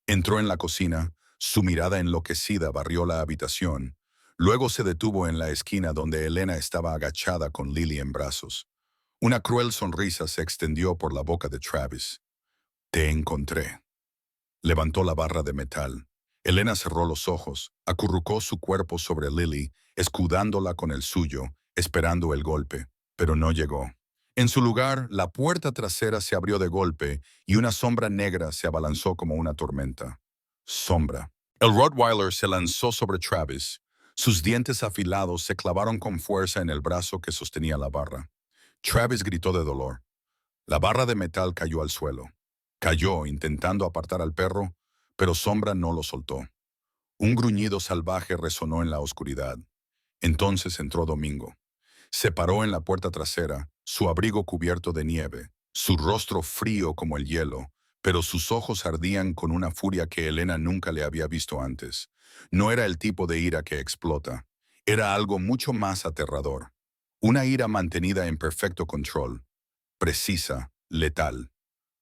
Entró en la cocina, su mirada enloquecida barrió la habitación. Luego se detuvo en la esquina donde Elena estaba agachada con Lily en brazos. Una cruel sonrisa se extendió por la boca de Travis. «Te encontré». Levantó la barra de metal. Elena cerró los ojos, acurrucó su cuerpo sobre Lily, escudándola con el suyo, esperando el golpe, pero no llegó. En su lugar, la puerta trasera se abrió de golpe y una sombra negra se abalanzó como una tormenta. Sombra. El Rottweiler se lanzó sobre Travis. Sus dientes afilados se clavaron con fuerza en el brazo que sostenía la barra. Travis gritó de dolor. La barra de metal cayó al suelo. Cayó intentando apartar al perro, pero Sombra no lo soltó. Un gruñido salvaje resonó en la oscuridad. Entonces entró Domingo. Se paró en la puerta trasera, su abrigo cubierto de nieve, su rostro frío como el hielo, pero sus ojos ardían con una furia que Elena nunca le había visto antes. No era el tipo de ira que explota. Era algo mucho más aterrador. Una ira mantenida en perfecto control, precisa, letal.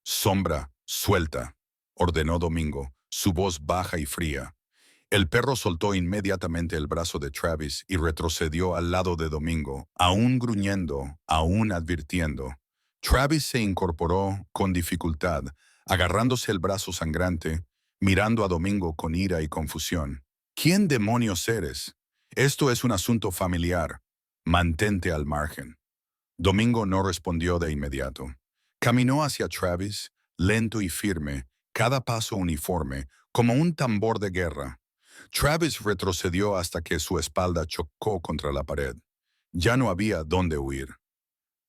Sombra, suelta, ordenó Domingo, su voz baja y fría. El perro soltó inmediatamente el brazo de Travis y retrocedió al lado de Domingo, aún gruñendo, aún advirtiendo. Travis se incorporó con dificultad, agarrándose el brazo sangrante, mirando a Domingo con ira y confusión. ¿Quién demonios eres? Esto es un asunto familiar. Mantente al margen. Domingo no respondió de inmediato. Caminó hacia Travis, lento y firme, cada paso uniforme, como un tambor de guerra. Travis retrocedió hasta que su espalda chocó contra la pared. Ya no había dónde huir.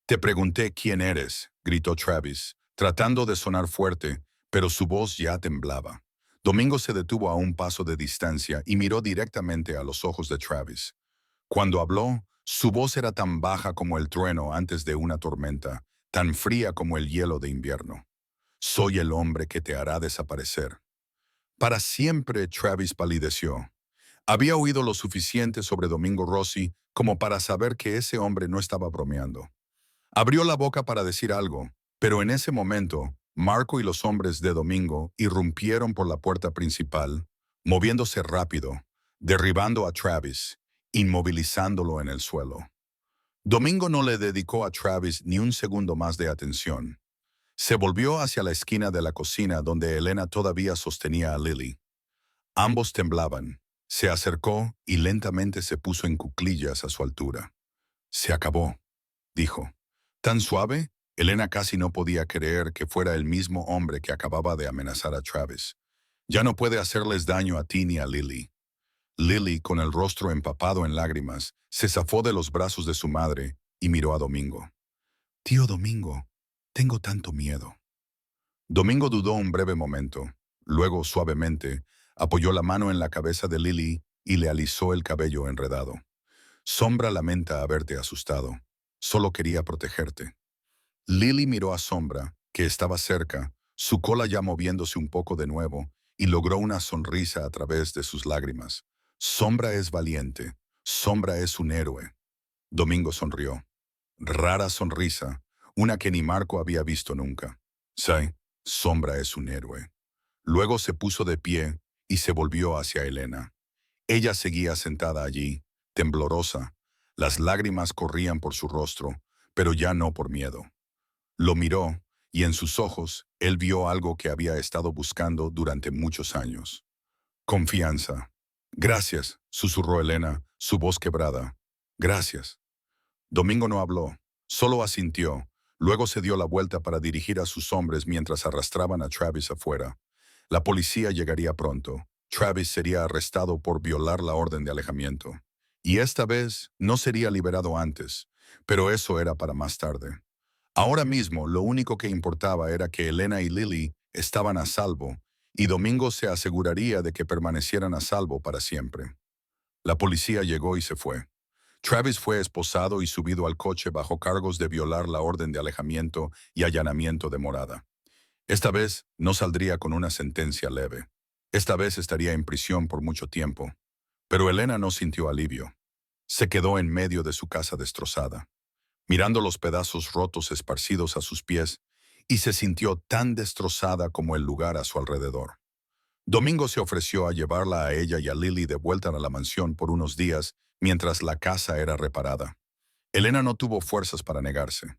Te pregunté quién eres, gritó Travis, tratando de sonar fuerte, pero su voz ya temblaba. Domingo se detuvo a un paso de distancia y miró directamente a los ojos de Travis. Cuando habló, su voz era tan baja como el trueno antes de una tormenta, tan fría como el hielo de invierno. Soy el hombre que te hará desaparecer. Para siempre Travis palideció. Había oído lo suficiente sobre Domingo Rossi como para saber que ese hombre no estaba bromeando. Abrió la boca para decir algo, pero en ese momento, Marco y los hombres de Domingo irrumpieron por la puerta principal, moviéndose rápido, derribando a Travis, inmovilizándolo en el suelo. Domingo no le dedicó a Travis ni un segundo más de atención. Se volvió hacia la esquina de la cocina donde Elena todavía sostenía a Lily. Ambos temblaban. Se acercó y lentamente se puso en cuclillas a su altura. Se acabó, dijo. Tan suave, Elena casi no podía creer que fuera el mismo hombre que acababa de amenazar a Travis. Ya no puede hacerles daño a ti ni a Lily. Lily, con el rostro empapado en lágrimas, se zafó de los brazos de su madre y miró a Domingo. Tío Domingo, tengo tanto miedo. Domingo dudó un breve momento. Luego, suavemente, apoyó la mano en la cabeza de Lily y le alisó el cabello enredado. Sombra lamenta haberte asustado. Solo quería protegerte. Lily miró a Sombra, que estaba cerca, su cola ya moviéndose un poco de nuevo, y logró una sonrisa a través de sus lágrimas. Sombra es valiente. Sombra es un héroe. Domingo sonrió. Rara sonrisa, una que ni Marco había visto nunca. Sí, Sombra es un héroe. Luego se puso de pie y se volvió hacia Elena. Ella seguía sentada allí, temblorosa. Las lágrimas corrían por su rostro, pero ya no por miedo. Lo miró, y en sus ojos él vio algo que había estado buscando durante muchos años. Confianza. Gracias, susurró Elena, su voz quebrada. Gracias. Domingo no habló, solo asintió. Luego se dio la vuelta para dirigir a sus hombres mientras arrastraban a Travis afuera. La policía llegaría pronto. Travis sería arrestado por violar la orden de alejamiento. Y esta vez no sería liberado antes, pero eso era para más tarde. Ahora mismo lo único que importaba era que Elena y Lily estaban a salvo, y Domingo se aseguraría de que permanecieran a salvo para siempre. La policía llegó y se fue. Travis fue esposado y subido al coche bajo cargos de violar la orden de alejamiento y allanamiento de morada. Esta vez no saldría con una sentencia leve. Esta vez estaría en prisión por mucho tiempo. Pero Elena no sintió alivio. Se quedó en medio de su casa destrozada, mirando los pedazos rotos esparcidos a sus pies, y se sintió tan destrozada como el lugar a su alrededor. Domingo se ofreció a llevarla a ella y a Lily de vuelta a la mansión por unos días mientras la casa era reparada. Elena no tuvo fuerzas para negarse.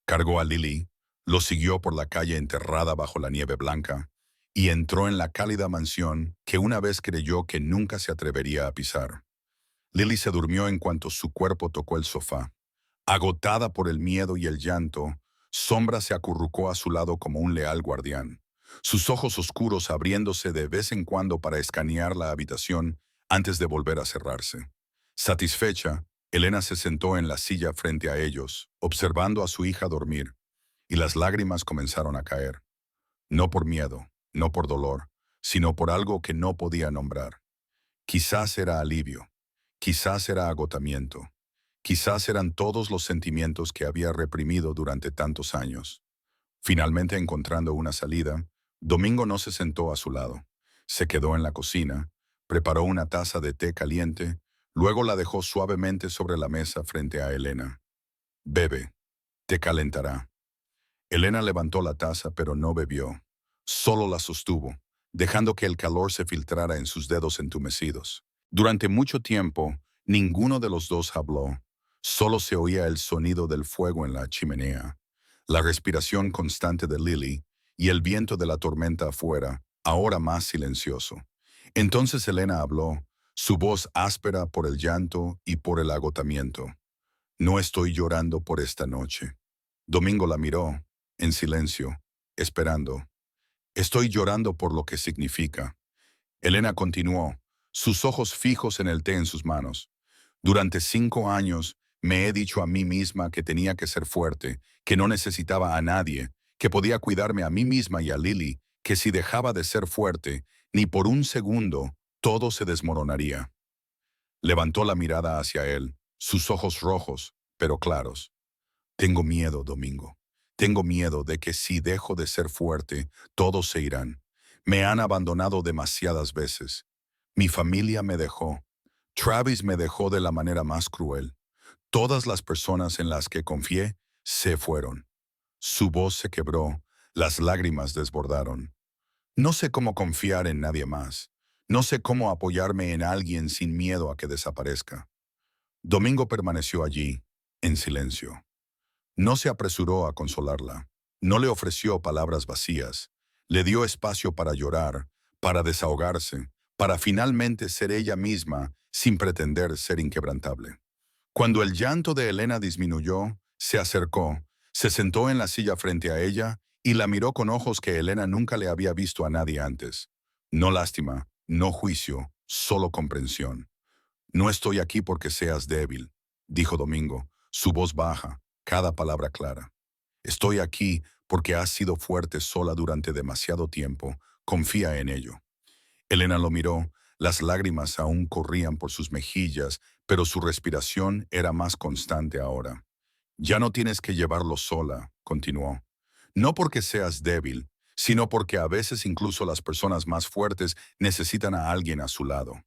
Cargó a Lily, lo siguió por la calle enterrada bajo la nieve blanca y entró en la cálida mansión que una vez creyó que nunca se atrevería a pisar. Lily se durmió en cuanto su cuerpo tocó el sofá. Agotada por el miedo y el llanto, Sombra se acurrucó a su lado como un leal guardián, sus ojos oscuros abriéndose de vez en cuando para escanear la habitación antes de volver a cerrarse. Satisfecha, Elena se sentó en la silla frente a ellos, observando a su hija dormir. y las lágrimas comenzaron a caer. No por miedo, no por dolor, sino por algo que no podía nombrar. Quizás era alivio, quizás era agotamiento, quizás eran todos los sentimientos que había reprimido durante tantos años. Finalmente encontrando una salida, Domingo no se sentó a su lado. Se quedó en la cocina, preparó una taza de té caliente, luego la dejó suavemente sobre la mesa frente a Elena. Bebe, te calentará. Elena levantó la taza pero no bebió. Solo la sostuvo, dejando que el calor se filtrara en sus dedos entumecidos. Durante mucho tiempo, ninguno de los dos habló. Solo se oía el sonido del fuego en la chimenea, la respiración constante de Lily y el viento de la tormenta afuera, ahora más silencioso. Entonces Elena habló, su voz áspera por el llanto y por el agotamiento. No estoy llorando por esta noche. Domingo la miró, en silencio, esperando. Estoy llorando por lo que significa. Elena continuó, sus ojos fijos en el té en sus manos. Durante 5 años me he dicho a mí misma que tenía que ser fuerte, que no necesitaba a nadie, que podía cuidarme a mí misma y a Lily, que si dejaba de ser fuerte, ni por un segundo, todo se desmoronaría. Levantó la mirada hacia él, sus ojos rojos, pero claros. Tengo miedo, Domingo. Tengo miedo de que si dejo de ser fuerte, todos se irán. Me han abandonado demasiadas veces. Mi familia me dejó. Travis me dejó de la manera más cruel. Todas las personas en las que confié se fueron. Su voz se quebró, las lágrimas desbordaron. No sé cómo confiar en nadie más. No sé cómo apoyarme en alguien sin miedo a que desaparezca. Domingo permaneció allí, en silencio. No se apresuró a consolarla. No le ofreció palabras vacías. Le dio espacio para llorar, para desahogarse, para finalmente ser ella misma sin pretender ser inquebrantable. Cuando el llanto de Elena disminuyó, se acercó, se sentó en la silla frente a ella y la miró con ojos que Elena nunca le había visto a nadie antes. No lástima, no juicio, solo comprensión. No estoy aquí porque seas débil, dijo Domingo, su voz baja, cada palabra clara. Estoy aquí porque has sido fuerte sola durante demasiado tiempo. Confía en ello. Elena lo miró, las lágrimas aún corrían por sus mejillas, pero su respiración era más constante ahora. Ya no tienes que llevarlo sola, continuó. No porque seas débil, sino porque a veces incluso las personas más fuertes necesitan a alguien a su lado.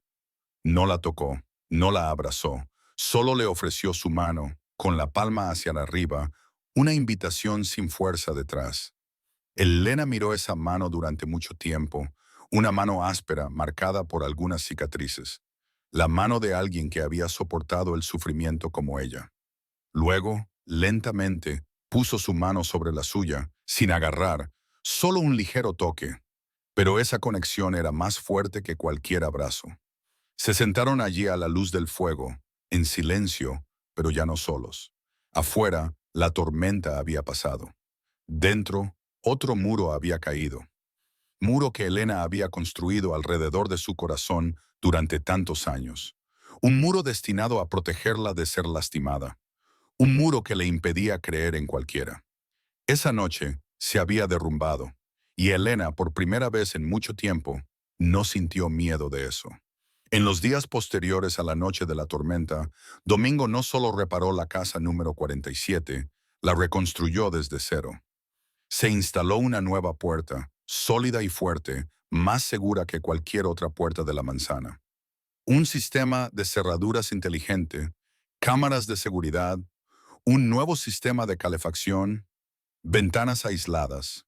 No la tocó, no la abrazó, solo le ofreció su mano, con la palma hacia arriba, una invitación sin fuerza detrás. Elena miró esa mano durante mucho tiempo, una mano áspera marcada por algunas cicatrices, la mano de alguien que había soportado el sufrimiento como ella. Luego, lentamente, puso su mano sobre la suya, sin agarrar, solo un ligero toque, pero esa conexión era más fuerte que cualquier abrazo. Se sentaron allí a la luz del fuego, en silencio, pero ya no solos. Afuera, la tormenta había pasado. Dentro, otro muro había caído. Muro que Elena había construido alrededor de su corazón durante tantos años. Un muro destinado a protegerla de ser lastimada. Un muro que le impedía creer en cualquiera. Esa noche se había derrumbado, y Elena, por primera vez en mucho tiempo, no sintió miedo de eso. En los días posteriores a la noche de la tormenta, Domingo no solo reparó la casa número 47, la reconstruyó desde cero. Se instaló una nueva puerta, sólida y fuerte, más segura que cualquier otra puerta de la manzana. Un sistema de cerraduras inteligente, cámaras de seguridad, un nuevo sistema de calefacción, ventanas aisladas.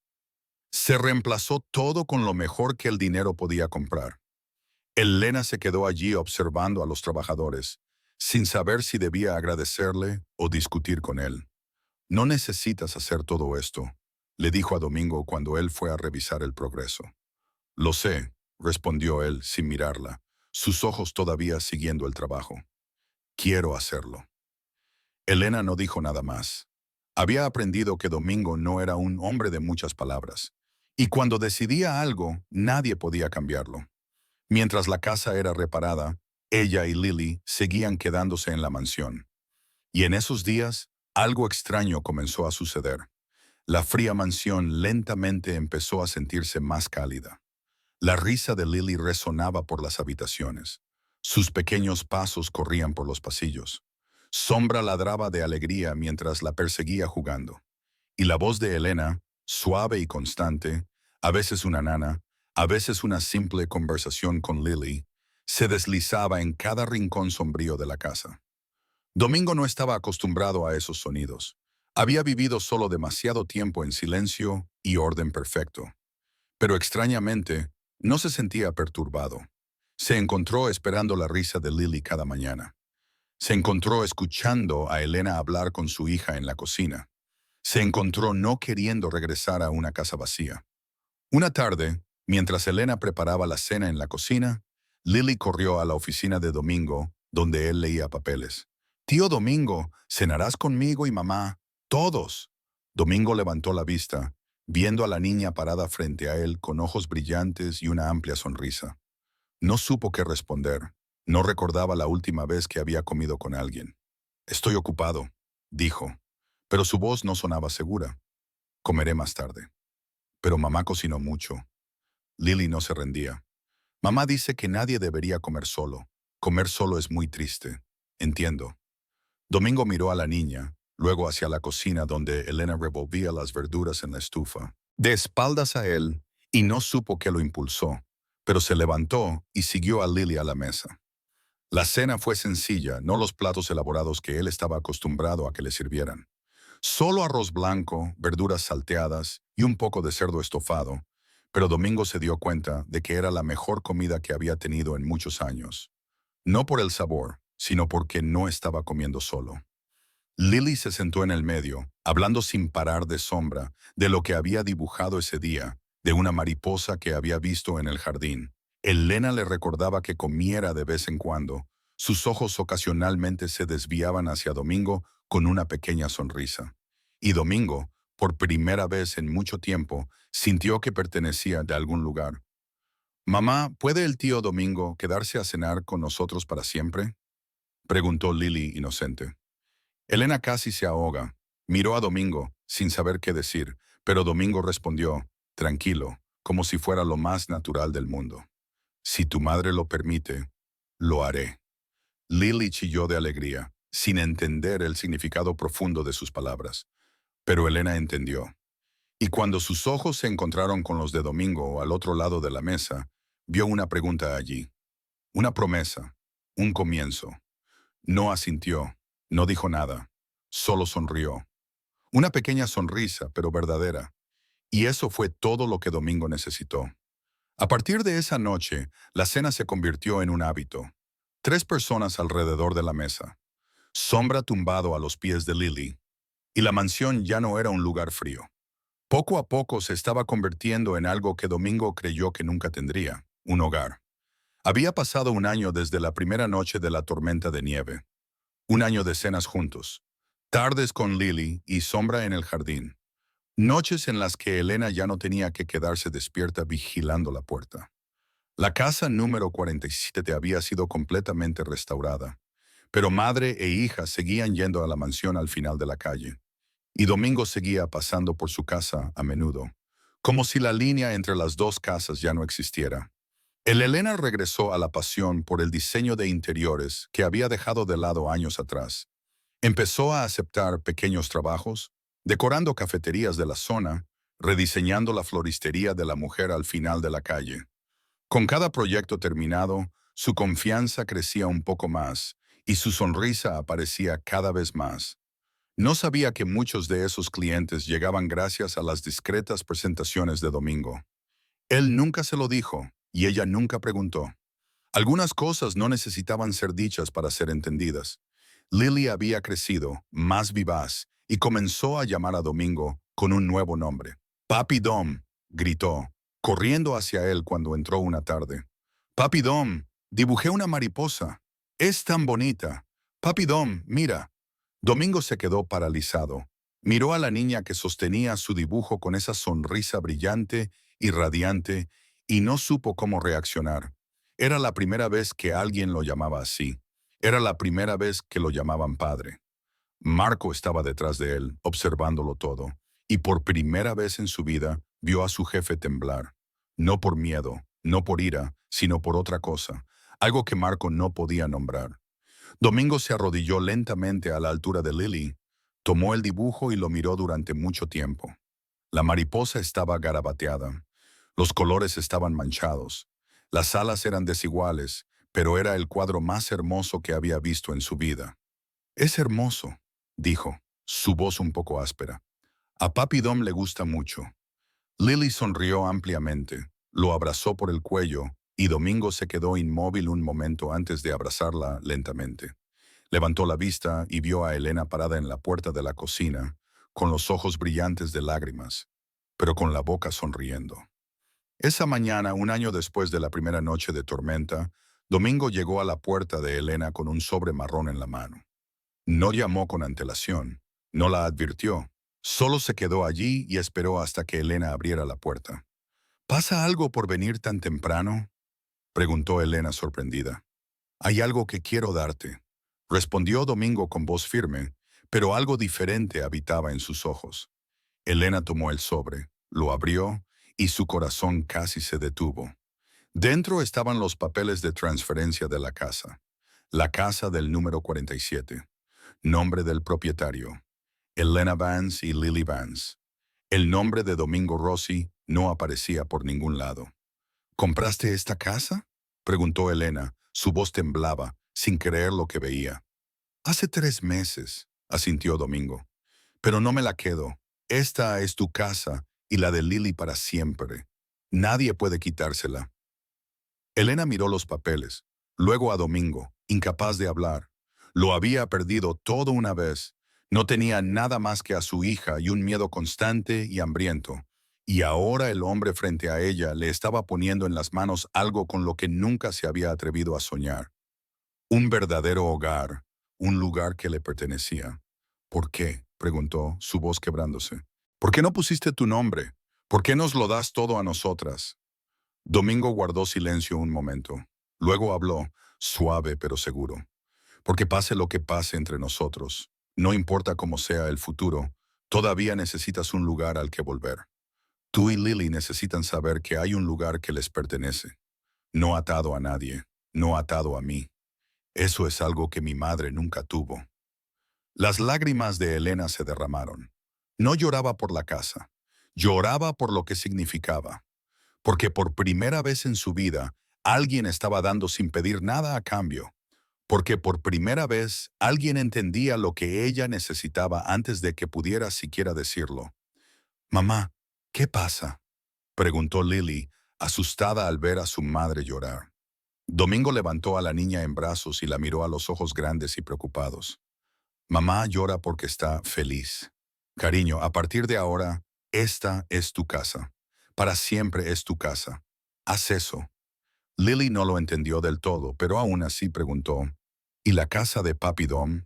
Se reemplazó todo con lo mejor que el dinero podía comprar. Elena se quedó allí observando a los trabajadores, sin saber si debía agradecerle o discutir con él. No necesitas hacer todo esto, le dijo a Domingo cuando él fue a revisar el progreso. Lo sé, respondió él sin mirarla, sus ojos todavía siguiendo el trabajo. Quiero hacerlo. Elena no dijo nada más. Había aprendido que Domingo no era un hombre de muchas palabras, y cuando decidía algo, nadie podía cambiarlo. Mientras la casa era reparada, ella y Lily seguían quedándose en la mansión. Y en esos días, algo extraño comenzó a suceder. La fría mansión lentamente empezó a sentirse más cálida. La risa de Lily resonaba por las habitaciones. Sus pequeños pasos corrían por los pasillos. Sombra ladraba de alegría mientras la perseguía jugando. Y la voz de Elena, suave y constante, a veces una nana, a veces una simple conversación con Lily, se deslizaba en cada rincón sombrío de la casa. Domingo no estaba acostumbrado a esos sonidos. Había vivido solo demasiado tiempo en silencio y orden perfecto. Pero extrañamente, no se sentía perturbado. Se encontró esperando la risa de Lily cada mañana. Se encontró escuchando a Elena hablar con su hija en la cocina. Se encontró no queriendo regresar a una casa vacía. Una tarde, mientras Elena preparaba la cena en la cocina, Lily corrió a la oficina de Domingo, donde él leía papeles. «Tío Domingo, cenarás conmigo y mamá. Todos». Domingo levantó la vista, viendo a la niña parada frente a él con ojos brillantes y una amplia sonrisa. No supo qué responder. No recordaba la última vez que había comido con alguien. «Estoy ocupado», dijo, pero su voz no sonaba segura. «Comeré más tarde». Pero mamá cocinó mucho. Lily no se rendía. «Mamá dice que nadie debería comer solo. Comer solo es muy triste». «Entiendo». Domingo miró a la niña, luego hacia la cocina donde Elena revolvía las verduras en la estufa. De espaldas a él, y no supo qué lo impulsó, pero se levantó y siguió a Lily a la mesa. La cena fue sencilla, no los platos elaborados que él estaba acostumbrado a que le sirvieran. Solo arroz blanco, verduras salteadas y un poco de cerdo estofado, pero Domingo se dio cuenta de que era la mejor comida que había tenido en muchos años. No por el sabor, sino porque no estaba comiendo solo. Lily se sentó en el medio, hablando sin parar de Sombra, de lo que había dibujado ese día, de una mariposa que había visto en el jardín. Elena le recordaba que comiera de vez en cuando. Sus ojos ocasionalmente se desviaban hacia Domingo con una pequeña sonrisa. Y Domingo, por primera vez en mucho tiempo, sintió que pertenecía de algún lugar. «Mamá, ¿puede el tío Domingo quedarse a cenar con nosotros para siempre?», preguntó Lily inocente. Elena casi se ahoga. Miró a Domingo, sin saber qué decir, pero Domingo respondió, tranquilo, como si fuera lo más natural del mundo. «Si tu madre lo permite, lo haré». Lily chilló de alegría, sin entender el significado profundo de sus palabras. Pero Elena entendió. Y cuando sus ojos se encontraron con los de Domingo al otro lado de la mesa, vio una pregunta allí. Una promesa, un comienzo. No asintió, no dijo nada, solo sonrió. Una pequeña sonrisa, pero verdadera. Y eso fue todo lo que Domingo necesitó. A partir de esa noche, la cena se convirtió en un hábito. 3 personas alrededor de la mesa. Sombra tumbado a los pies de Lily. Y la mansión ya no era un lugar frío. Poco a poco se estaba convirtiendo en algo que Domingo creyó que nunca tendría, un hogar. Había pasado un año desde la primera noche de la tormenta de nieve. Un año de cenas juntos. Tardes con Lily y Sombra en el jardín. Noches en las que Elena ya no tenía que quedarse despierta vigilando la puerta. La casa número 47 había sido completamente restaurada, pero madre e hija seguían yendo a la mansión al final de la calle. Y Domingo seguía pasando por su casa a menudo, como si la línea entre las dos casas ya no existiera. El Elena regresó a la pasión por el diseño de interiores que había dejado de lado años atrás. Empezó a aceptar pequeños trabajos, decorando cafeterías de la zona, rediseñando la floristería de la mujer al final de la calle. Con cada proyecto terminado, su confianza crecía un poco más y su sonrisa aparecía cada vez más. No sabía que muchos de esos clientes llegaban gracias a las discretas presentaciones de Domingo. Él nunca se lo dijo y ella nunca preguntó. Algunas cosas no necesitaban ser dichas para ser entendidas. Lily había crecido, más vivaz, y comenzó a llamar a Domingo con un nuevo nombre. «Papi Dom», gritó, corriendo hacia él cuando entró una tarde. «Papi Dom, dibujé una mariposa. Es tan bonita. Papi Dom, mira». Domingo se quedó paralizado. Miró a la niña que sostenía su dibujo con esa sonrisa brillante y radiante y no supo cómo reaccionar. Era la primera vez que alguien lo llamaba así. Era la primera vez que lo llamaban padre. Marco estaba detrás de él, observándolo todo, y por primera vez en su vida vio a su jefe temblar. No por miedo, no por ira, sino por otra cosa, algo que Marco no podía nombrar. Domingo se arrodilló lentamente a la altura de Lily, tomó el dibujo y lo miró durante mucho tiempo. La mariposa estaba garabateada, los colores estaban manchados, las alas eran desiguales, pero era el cuadro más hermoso que había visto en su vida. «Es hermoso», dijo, su voz un poco áspera. «A Papi Dom le gusta mucho». Lily sonrió ampliamente, lo abrazó por el cuello y Domingo se quedó inmóvil un momento antes de abrazarla lentamente. Levantó la vista y vio a Elena parada en la puerta de la cocina, con los ojos brillantes de lágrimas, pero con la boca sonriendo. Esa mañana, un año después de la primera noche de tormenta, Domingo llegó a la puerta de Elena con un sobre marrón en la mano. No llamó con antelación, no la advirtió, solo se quedó allí y esperó hasta que Elena abriera la puerta. «¿Pasa algo por venir tan temprano?», preguntó Elena sorprendida. «Hay algo que quiero darte», respondió Domingo con voz firme, pero algo diferente habitaba en sus ojos. Elena tomó el sobre, lo abrió y su corazón casi se detuvo. Dentro estaban los papeles de transferencia de la casa del número 47, nombre del propietario, Elena Vance y Lily Vance. El nombre de Domingo Rossi no aparecía por ningún lado. «¿Compraste esta casa?», preguntó Elena. Su voz temblaba, sin creer lo que veía. «Hace 3 meses», asintió Domingo. «Pero no me la quedo. Esta es tu casa y la de Lily para siempre. Nadie puede quitársela». Elena miró los papeles, luego a Domingo, incapaz de hablar. Lo había perdido todo una vez. No tenía nada más que a su hija y un miedo constante y hambriento. Y ahora el hombre frente a ella le estaba poniendo en las manos algo con lo que nunca se había atrevido a soñar. Un verdadero hogar, un lugar que le pertenecía. «¿Por qué?», preguntó, su voz quebrándose. «¿Por qué no pusiste tu nombre? ¿Por qué nos lo das todo a nosotras?». Domingo guardó silencio un momento. Luego habló, suave pero seguro. «Porque pase lo que pase entre nosotros, no importa cómo sea el futuro, todavía necesitas un lugar al que volver. Tú y Lily necesitan saber que hay un lugar que les pertenece, no atado a nadie, no atado a mí. Eso es algo que mi madre nunca tuvo». Las lágrimas de Elena se derramaron. No lloraba por la casa, lloraba por lo que significaba. Porque por primera vez en su vida, alguien estaba dando sin pedir nada a cambio. Porque por primera vez, alguien entendía lo que ella necesitaba antes de que pudiera siquiera decirlo. «Mamá, ¿qué pasa?», preguntó Lily, asustada al ver a su madre llorar. Domingo levantó a la niña en brazos y la miró a los ojos grandes y preocupados. «Mamá llora porque está feliz. Cariño, a partir de ahora, esta es tu casa. Para siempre es tu casa. Haz eso». Lily no lo entendió del todo, pero aún así preguntó, «¿Y la casa de Papi Dom?».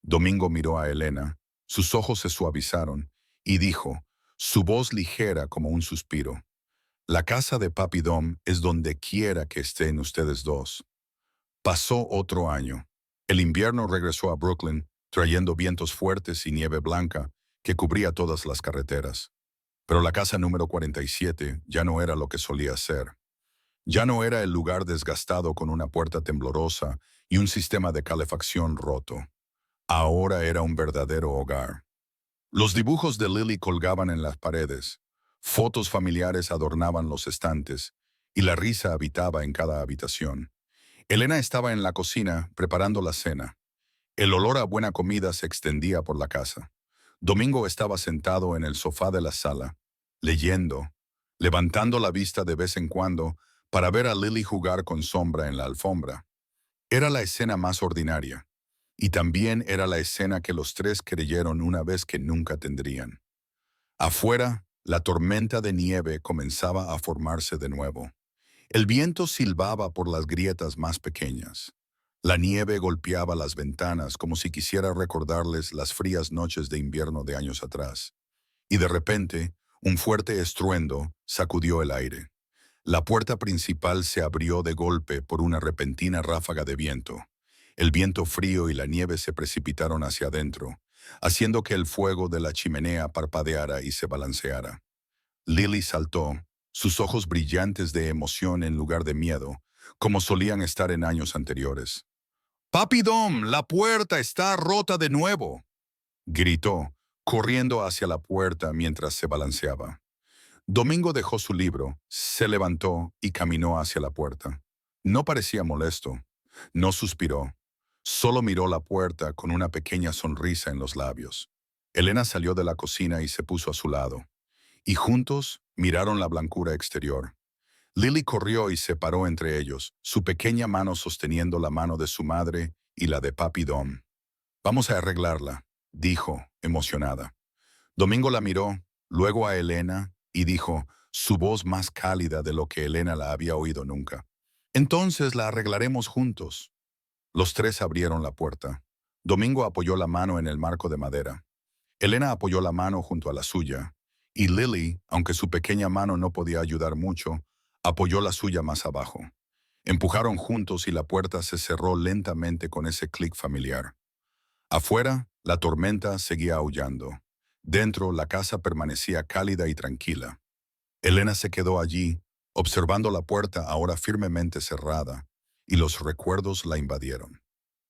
Domingo miró a Elena, sus ojos se suavizaron, y dijo, su voz ligera como un suspiro, «La casa de Papi Dom es donde quiera que estén ustedes dos». Pasó otro año. El invierno regresó a Brooklyn, trayendo vientos fuertes y nieve blanca que cubría todas las carreteras. Pero la casa número 47 ya no era lo que solía ser. Ya no era el lugar desgastado con una puerta temblorosa y un sistema de calefacción roto. Ahora era un verdadero hogar. Los dibujos de Lily colgaban en las paredes, fotos familiares adornaban los estantes, y la risa habitaba en cada habitación. Elena estaba en la cocina preparando la cena. El olor a buena comida se extendía por la casa. Domingo estaba sentado en el sofá de la sala, leyendo, levantando la vista de vez en cuando para ver a Lily jugar con Sombra en la alfombra. Era la escena más ordinaria, y también era la escena que los tres creyeron una vez que nunca tendrían. Afuera, la tormenta de nieve comenzaba a formarse de nuevo. El viento silbaba por las grietas más pequeñas. La nieve golpeaba las ventanas como si quisiera recordarles las frías noches de invierno de años atrás. Y de repente, un fuerte estruendo sacudió el aire. La puerta principal se abrió de golpe por una repentina ráfaga de viento. El viento frío y la nieve se precipitaron hacia adentro, haciendo que el fuego de la chimenea parpadeara y se balanceara. Lily saltó, sus ojos brillantes de emoción en lugar de miedo, como solían estar en años anteriores. «Papi Dom, la puerta está rota de nuevo», gritó, corriendo hacia la puerta mientras se balanceaba. Domingo dejó su libro, se levantó y caminó hacia la puerta. No parecía molesto, no suspiró, solo miró la puerta con una pequeña sonrisa en los labios. Elena salió de la cocina y se puso a su lado, y juntos miraron la blancura exterior. Lily corrió y se paró entre ellos, su pequeña mano sosteniendo la mano de su madre y la de Papi Dom. «Vamos a arreglarla», dijo, emocionada. Domingo la miró, luego a Elena, y dijo, su voz más cálida de lo que Elena la había oído nunca: «Entonces la arreglaremos juntos». Los tres abrieron la puerta. Domingo apoyó la mano en el marco de madera. Elena apoyó la mano junto a la suya, y Lily, aunque su pequeña mano no podía ayudar mucho, apoyó la suya más abajo. Empujaron juntos y la puerta se cerró lentamente con ese clic familiar. Afuera, la tormenta seguía aullando. Dentro, la casa permanecía cálida y tranquila. Elena se quedó allí, observando la puerta ahora firmemente cerrada, y los recuerdos la invadieron.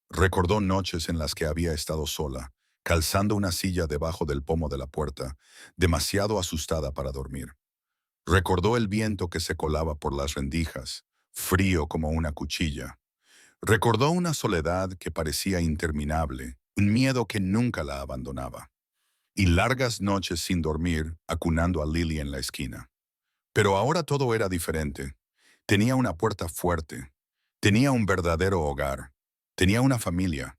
Recordó noches en las que había estado sola, calzando una silla debajo del pomo de la puerta, demasiado asustada para dormir. Recordó el viento que se colaba por las rendijas, frío como una cuchilla. Recordó una soledad que parecía interminable, un miedo que nunca la abandonaba. Y largas noches sin dormir, acunando a Lily en la esquina. Pero ahora todo era diferente. Tenía una puerta fuerte. Tenía un verdadero hogar. Tenía una familia.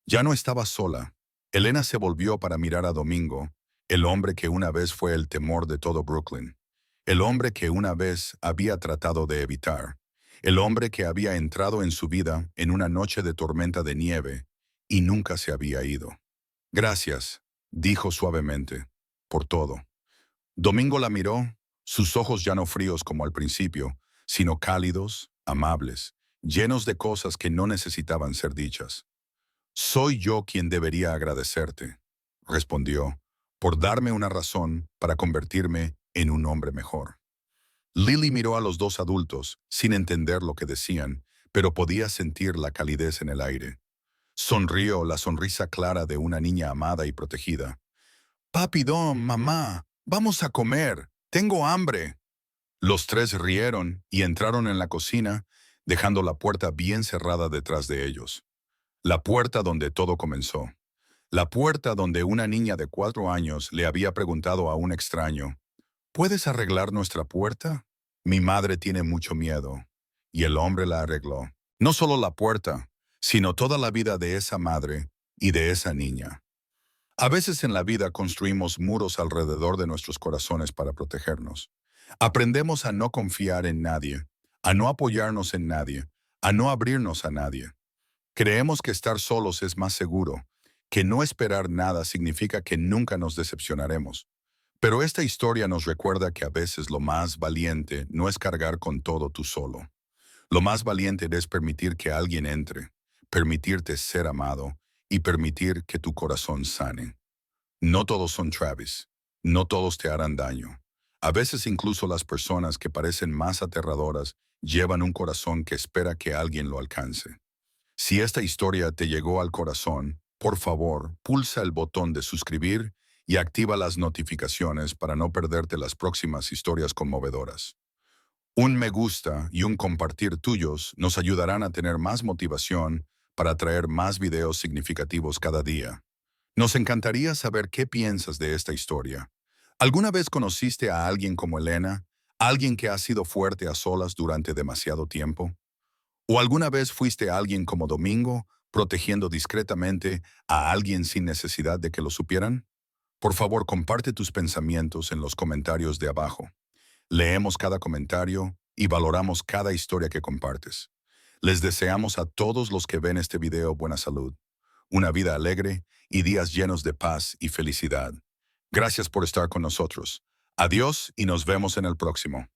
Ya no estaba sola. Elena se volvió para mirar a Domingo, el hombre que una vez fue el temor de todo Brooklyn. El hombre que una vez había tratado de evitar. El hombre que había entrado en su vida en una noche de tormenta de nieve y nunca se había ido. «Gracias», dijo suavemente, «por todo». Domingo la miró, sus ojos ya no fríos como al principio, sino cálidos, amables, llenos de cosas que no necesitaban ser dichas. «Soy yo quien debería agradecerte», respondió, «por darme una razón para convertirme en un hombre mejor». Lily miró a los dos adultos, sin entender lo que decían, pero podía sentir la calidez en el aire. Sonrió la sonrisa clara de una niña amada y protegida. «Papi Dom, mamá, vamos a comer. Tengo hambre». Los tres rieron y entraron en la cocina, dejando la puerta bien cerrada detrás de ellos. La puerta donde todo comenzó. La puerta donde una niña de 4 años le había preguntado a un extraño: «¿Puedes arreglar nuestra puerta? Mi madre tiene mucho miedo». Y el hombre la arregló. No solo la puerta, sino toda la vida de esa madre y de esa niña. A veces en la vida construimos muros alrededor de nuestros corazones para protegernos. Aprendemos a no confiar en nadie, a no apoyarnos en nadie, a no abrirnos a nadie. Creemos que estar solos es más seguro, que no esperar nada significa que nunca nos decepcionaremos. Pero esta historia nos recuerda que a veces lo más valiente no es cargar con todo tú solo. Lo más valiente es permitir que alguien entre, permitirte ser amado y permitir que tu corazón sane. No todos son Travis, no todos te harán daño. A veces incluso las personas que parecen más aterradoras llevan un corazón que espera que alguien lo alcance. Si esta historia te llegó al corazón, por favor, pulsa el botón de suscribir y activa las notificaciones para no perderte las próximas historias conmovedoras. Un me gusta y un compartir tuyos nos ayudarán a tener más motivación para traer más videos significativos cada día. Nos encantaría saber qué piensas de esta historia. ¿Alguna vez conociste a alguien como Elena? ¿Alguien que ha sido fuerte a solas durante demasiado tiempo? ¿O alguna vez fuiste alguien como Domingo, protegiendo discretamente a alguien sin necesidad de que lo supieran? Por favor, comparte tus pensamientos en los comentarios de abajo. Leemos cada comentario y valoramos cada historia que compartes. Les deseamos a todos los que ven este video buena salud, una vida alegre y días llenos de paz y felicidad. Gracias por estar con nosotros. Adiós y nos vemos en el próximo.